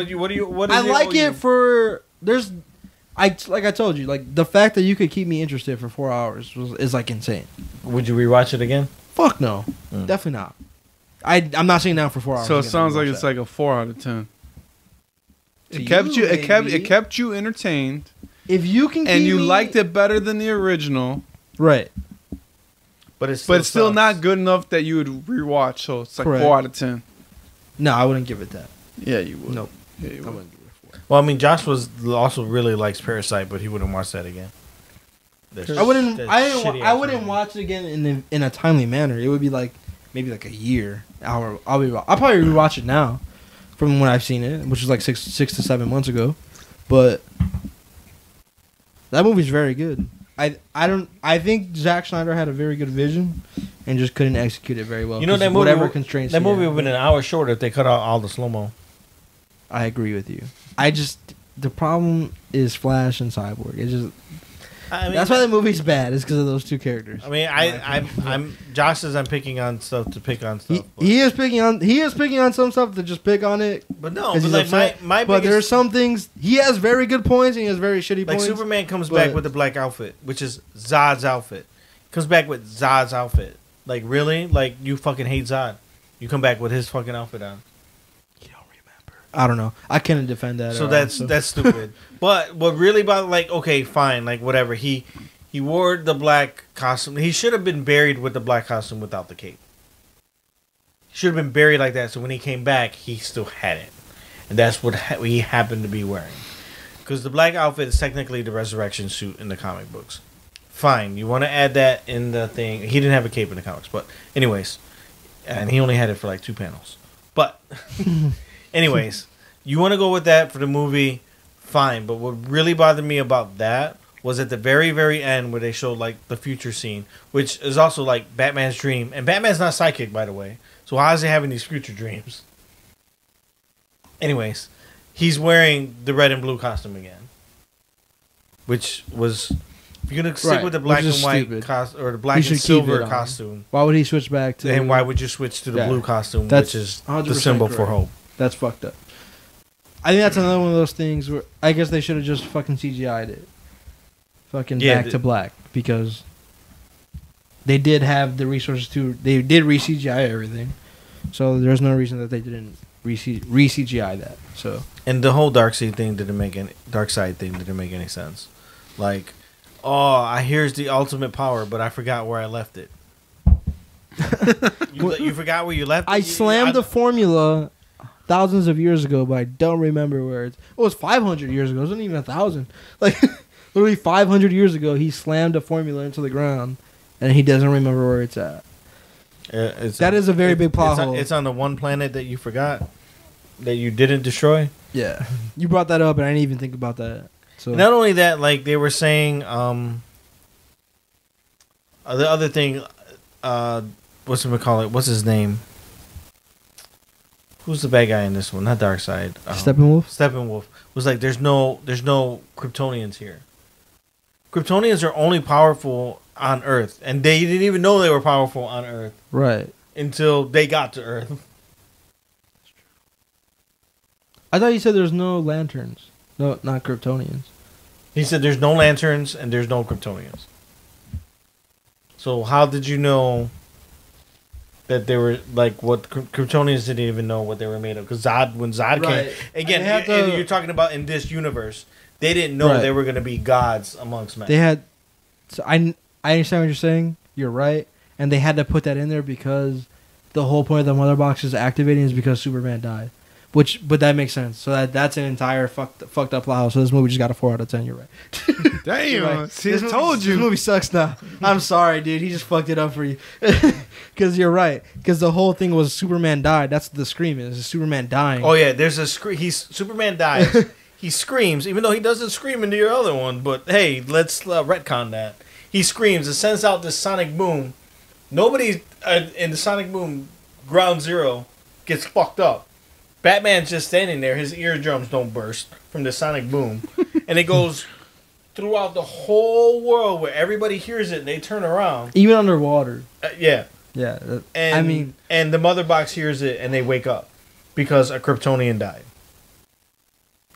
What is I like it for there's. Like I told you, like the fact that you could keep me interested for 4 hours is like insane. Would you rewatch it again? Fuck no, definitely not. I'm not sitting down for 4 hours. So it again sounds to like watch it's that. like a 4 out of 10. To It kept you. It maybe. kept you entertained, If you can, and keep you me, liked it better than the original. right? But it's Still sucks. not good enough that you would rewatch. So it's like Correct. 4 out of 10. No, I wouldn't give it that. Yeah, you would. Nope. Yeah, I you would. wouldn't give it a 4. Well, I mean, Josh also really likes Parasite, but he wouldn't watch that again. I wouldn't watch it again in a timely manner. It would be like maybe like a year. I'll probably rewatch it now from when I've seen it, which is like 6 to 7 months ago. But that movie's very good. I think Zack Snyder had a very good vision and just couldn't execute it very well. You know 'cause that of movie. whatever constraints. That he movie had. would have been an hour shorter if they cut out all the slow mo. I agree with you. The problem is Flash and Cyborg. It just I mean, that's why the movie's bad. Is because of those two characters. I mean, I'm Josh says I'm picking on stuff to pick on stuff. He is picking on some stuff to just pick on it. but no, 'cause but he's like upset. my But biggest, there's some things he has very good points and he has very shitty like points. Superman comes but- back with the black outfit, which is Zod's outfit. Comes back with Zod's outfit. Like really, like you fucking hate Zod. You come back with his fucking outfit on. You don't remember. I don't know. I couldn't defend that. So at that's all, that's stupid. But what really about like okay, fine, like whatever. He wore the black costume. He should have been buried with the black costume without the cape. He should have been buried like that. So when he came back, he still had it, and that's what he happened to be wearing. Because the black outfit is technically the resurrection suit in the comic books. Fine, you want to add that in the thing. He didn't have a cape in the comics, but anyways, and he only had it for like 2 panels. But anyways, you want to go with that for the movie, fine. But what really bothered me about that was at the very, very end where they showed like the future scene, which is also like Batman's dream. And Batman's not psychic, by the way. So how is he having these future dreams? Anyways, he's wearing the red and blue costume again. Which was, if you're going to stick Right, with the black which and is white stupid. costume, or the black He and should keep silver it on. costume, Why would he switch back to? then why would you switch to the Yeah. blue costume, That's which is 100% the symbol for correct. hope? That's fucked up. I think that's another one of those things where I guess they should have just fucking CGI'd it. Fucking Yeah, back to black because they did have the resources to. They did re-CGI everything, so there's no reason that they didn't re-CGI that. So And the whole dark side thing didn't make any sense. Like, oh, here's the ultimate power, but I forgot where I left it. you forgot where you left it? I slammed the formula thousands of years ago, but I don't remember where it's. It was 500 years ago. It wasn't even 1,000. Like literally 500 years ago, he slammed a formula into the ground, and he doesn't remember where it's at. That is a very big plot hole. It's on the one planet that you forgot, that you didn't destroy. Yeah, you brought that up, and I didn't even think about that. So Not only that, like they were saying, the other thing, what's his name? Who's the bad guy in this one? Not Darkseid. Steppenwolf. Steppenwolf was like, there's no Kryptonians here. Kryptonians are only powerful on Earth, and they didn't even know they were powerful on Earth Right. until they got to Earth. I thought you said there's no lanterns. No, not Kryptonians. He said there's no lanterns and there's no Kryptonians. So how did you know that they were like what Kryptonians didn't even know what they were made of? Because when Zod came again, and you're talking about in this universe, they didn't know they were going to be gods amongst men. They had. So I understand what you're saying. You're right, and they had to put that in there because the whole point of the mother box is activating is because Superman died. But that makes sense. So that's an entire fucked up plot. So this movie just got a 4 out of 10. You're right. Damn. Right. See, I told you. This movie sucks now. I'm sorry, dude. He just fucked it up for you. Because you're right. Because the whole thing was Superman died. That's the scream is Superman dying. Oh yeah, there's a Superman dies. He screams, even though he doesn't scream into your other one. But hey, let's retcon that. He screams. It sends out this sonic boom. Nobody in the sonic boom ground zero gets fucked up. Batman's just standing there. His eardrums don't burst from the sonic boom. And it goes throughout the whole world where everybody hears it and they turn around. Even underwater. Yeah. Yeah. And the mother box hears it and they wake up because a Kryptonian died.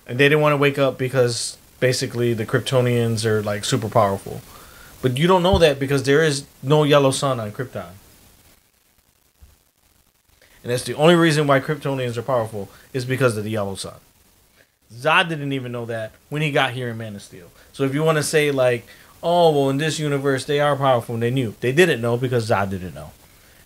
And they didn't want to wake up because basically the Kryptonians are like super powerful. But you don't know that because there is no yellow sun on Krypton. And that's the only reason why Kryptonians are powerful is because of the yellow sun. Zod didn't even know that when he got here in Man of Steel. So if you want to say like, oh, well, in this universe, they are powerful and they knew. They didn't know because Zod didn't know.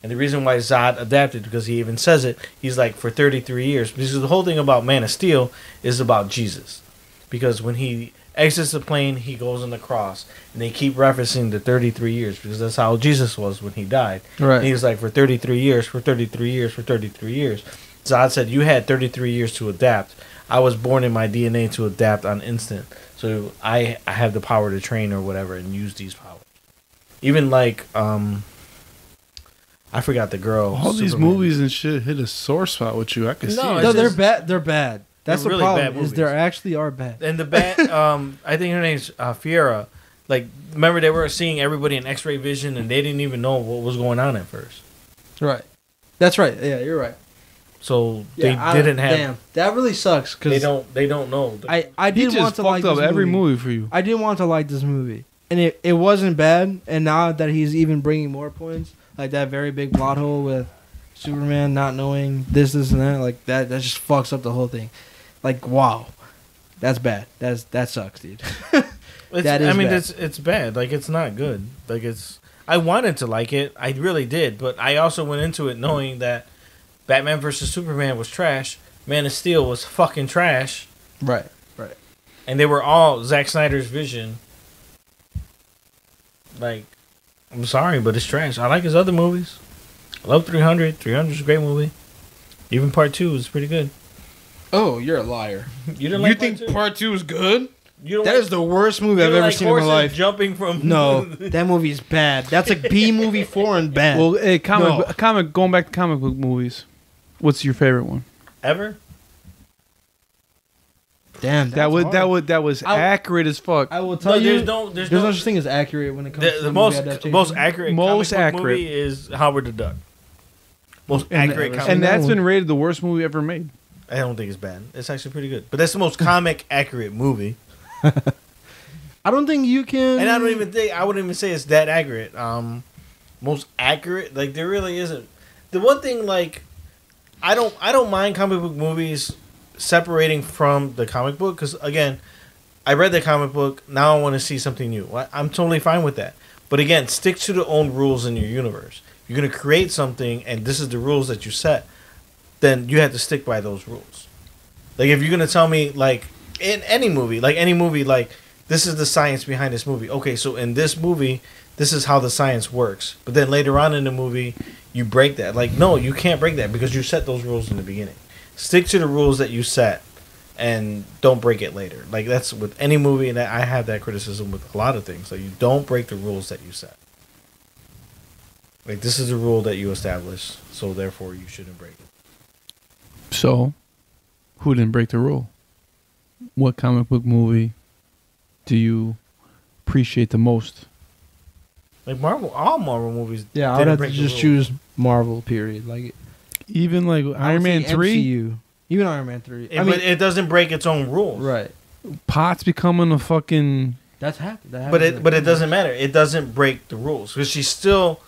And the reason why Zod adapted, because he even says it, he's like, for 33 years. Because the whole thing about Man of Steel is about Jesus. Because when he exits the plane, he goes on the cross. And they keep referencing the 33 years because that's how Jesus was when he died. Right. And he was like, for 33 years, for 33 years, for 33 years. Zod said, you had 33 years to adapt. I was born in my DNA to adapt on instant. So I have the power to train or whatever and use these powers. Even like, I forgot the girl. All these movies and shit hit a sore spot with you. I can see it. No, they're bad. They're bad. That's the really problem. bad Is they actually are bad. And the bad, I think her name's Fiera. Like, remember they were seeing everybody in X-ray vision, and they didn't even know what was going on at first. Right. That's right. Yeah, you're right. So they didn't have. Damn, that really sucks because they don't know. I did want to like this movie. Every movie for you. I did want to like this movie, and it wasn't bad. And now that he's even bringing more points, like that very big plot hole with Superman not knowing this and that, like that just fucks up the whole thing. Like, wow, that's bad. That sucks, dude. That is bad. It's bad. Like, it's not good. Like, I wanted to like it. I really did, but I also went into it knowing that Batman vs Superman was trash. Man of Steel was fucking trash. Right. And they were all Zack Snyder's vision. Like, I'm sorry, but it's trash. I like his other movies. I love 300. 300 is a great movie. Even Part 2 is pretty good. Oh, you're a liar. You didn't like think Part 2 is good? That is the worst movie I've ever seen in my life. Jumping from no, that movie's bad. That's a B movie foreign bad. Well, hey, going back to comic book movies. What's your favorite one ever? Damn, that was accurate as fuck. I will tell you, there's no such thing as accurate when it comes to the most accurate comic book movie is Howard the Duck. Most accurate comic, and that's been rated the worst movie ever made. I don't think it's bad. It's actually pretty good, but that's the most comic accurate movie. I don't think you can, and I wouldn't even say it's that accurate. Most accurate, like there really isn't. The one thing, like, I don't mind comic book movies separating from the comic book because again, I read the comic book. Now I want to see something new. I'm totally fine with that. But again, stick to the own rules in your universe. You're gonna create something, and this is the rules that you set. Then you have to stick by those rules. Like if you're gonna tell me, like in any movie, like this is the science behind this movie. Okay, so in this movie, this is how the science works. But then later on in the movie, you break that. Like, no, you can't break that because you set those rules in the beginning. Stick to the rules that you set and don't break it later. Like, that's with any movie, and I have that criticism with a lot of things. Like, you don't break the rules that you set. Like, this is a rule that you established, so therefore you shouldn't break it. So, who didn't break the rule? What comic book movie do you appreciate the most? Like Marvel, all Marvel movies. Yeah, I would have to just choose Marvel. Period. Like even like Iron Man 3. MCU. Even Iron Man 3. But it doesn't break its own rules. Right. Pot's becoming a fucking. That's happy. But it doesn't matter. It doesn't break the rules because she's still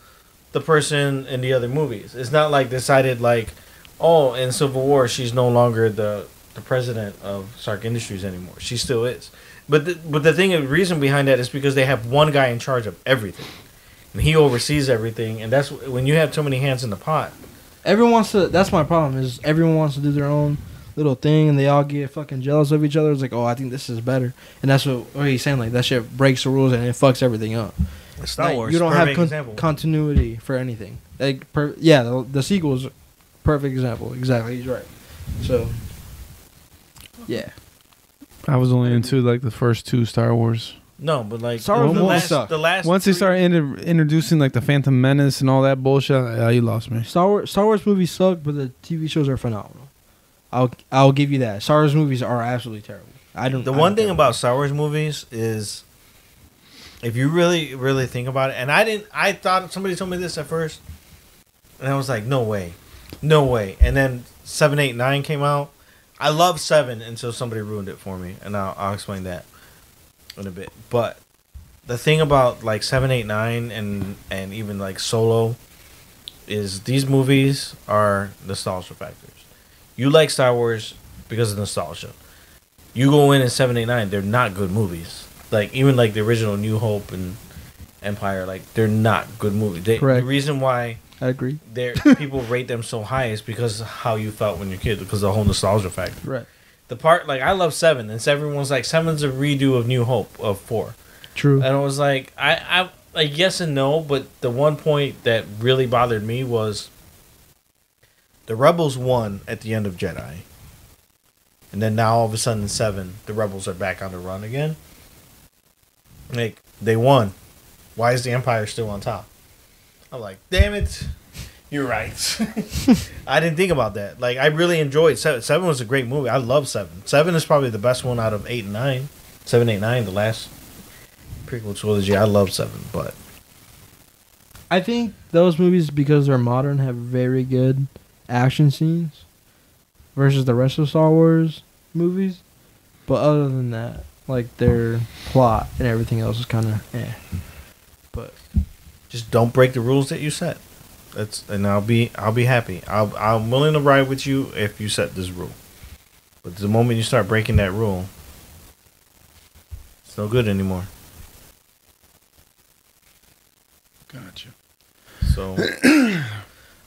the person in the other movies. It's not like decided like, oh, in Civil War she's no longer the president of Stark Industries anymore. She still is. But the reason behind that is because they have one guy in charge of everything, and he oversees everything. And that's when you have too many hands in the pot. Everyone wants to. That's my problem. Is everyone wants to do their own little thing, and they all get fucking jealous of each other. It's like, oh, I think this is better, and that's what he's saying. Like that shit breaks the rules and it fucks everything up. Star Wars, you don't have continuity for anything. Like, the sequels, perfect example. Exactly, he's right. So, yeah, I was only into like the first 2 Star Wars. No, but like Star Wars the last once they started introducing like the Phantom Menace and all that bullshit, you lost me. Star Wars movies suck, but the TV shows are phenomenal. I'll give you that. Star Wars movies are absolutely terrible. The one thing about Star Wars movies is, if you really, really think about it, and I thought somebody told me this at first, and I was like, no way. And then 7, 8, 9 came out. I love 7 until somebody ruined it for me, and I'll explain that in a bit. But the thing about like 7, 8, 9 and even like Solo is these movies are nostalgia factors. You like Star Wars because of nostalgia. You go in 7, 8, 9, they're not good movies. Like even like the original New Hope and Empire, like they're not good movies. Correct. The reason why I agree. People rate them so high is because of how you felt when you're a kid, because of the whole nostalgia factor. Right. The part, like, I love 7, and everyone's like, 7's a redo of New Hope, of 4. True. And I was like, I like, yes and no, but the one point that really bothered me was the Rebels won at the end of Jedi. And then now, all of a sudden, in 7, the Rebels are back on the run again. Like, they won. Why is the Empire still on top? I'm like, damn it. You're right. I didn't think about that. Like, I really enjoyed 7. 7 was a great movie. I love 7. 7 is probably the best one out of 8 and 9. 7, 8, 9, the last prequel trilogy. I love 7, but I think those movies, because they're modern, have very good action scenes versus the rest of Star Wars movies. But other than that, like, their plot and everything else is kind of But just don't break the rules that you set. I'll be happy. I'm willing to ride with you if you set this rule. But the moment you start breaking that rule, it's no good anymore. Gotcha. So,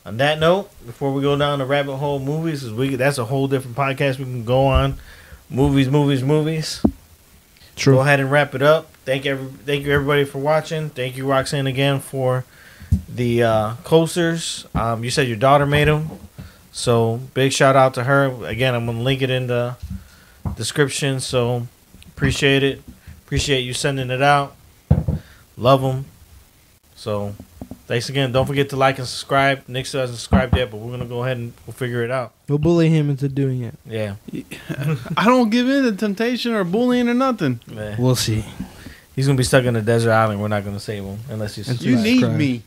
on that note, before we go down the rabbit hole movies, that's a whole different podcast we can go on. Movies. True. Go ahead and wrap it up. Thank you everybody for watching. Thank you, Roxanne, again for the coasters. You said your daughter made them, so big shout out to her. Again, I'm gonna link it in the description. So appreciate it. Appreciate you sending it out. Love them. So thanks again. Don't forget to like and subscribe. Nick still hasn't subscribed yet, but we're gonna go ahead and we'll figure it out. We'll bully him into doing it. Yeah. I don't give in to temptation or bullying or nothing. Man. We'll see. He's gonna be stuck in a desert island. We're not gonna save him unless you. You need me.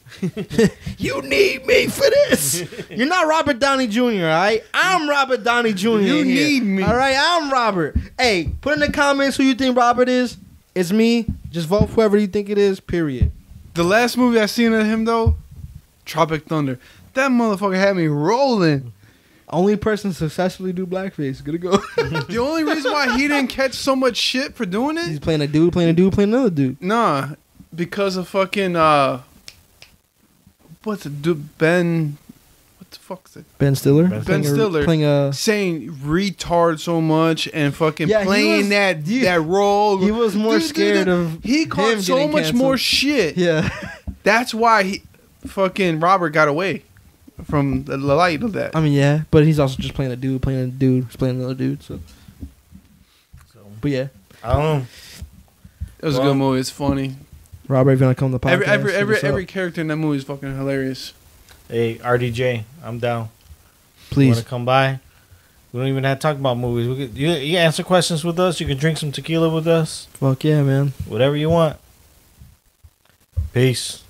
You need me for this. You're not Robert Downey Jr., all right? I'm Robert Downey Jr. You need me. All right, I'm Robert. Hey, put in the comments who you think Robert is. It's me. Just vote for whoever you think it is, period. The last movie I seen of him though, Tropic Thunder. That motherfucker had me rolling. Only person to successfully do blackface. Good to go. The only reason why he didn't catch so much shit for doing He's it, playing a dude, playing another dude. nah, because of fucking what's it? Ben? What the fuck is it? Ben Stiller. Ben Stiller playing a. saying retard so much and fucking Yeah, playing that role. He was more scared of. He caught him so getting much more canceled. shit. Yeah. That's why fucking Robert got away from the light of that. I mean, yeah, but he's also just playing a dude, who's playing another dude. So. But yeah, I don't know. It was a good movie. It's funny. Robert, if you want to come to the podcast, Every character in that movie is fucking hilarious. Hey, RDJ, I'm down. please. Want to come by? We don't even have to talk about movies. You can answer questions with us. You can drink some tequila with us. Fuck yeah, man. Whatever you want. Peace.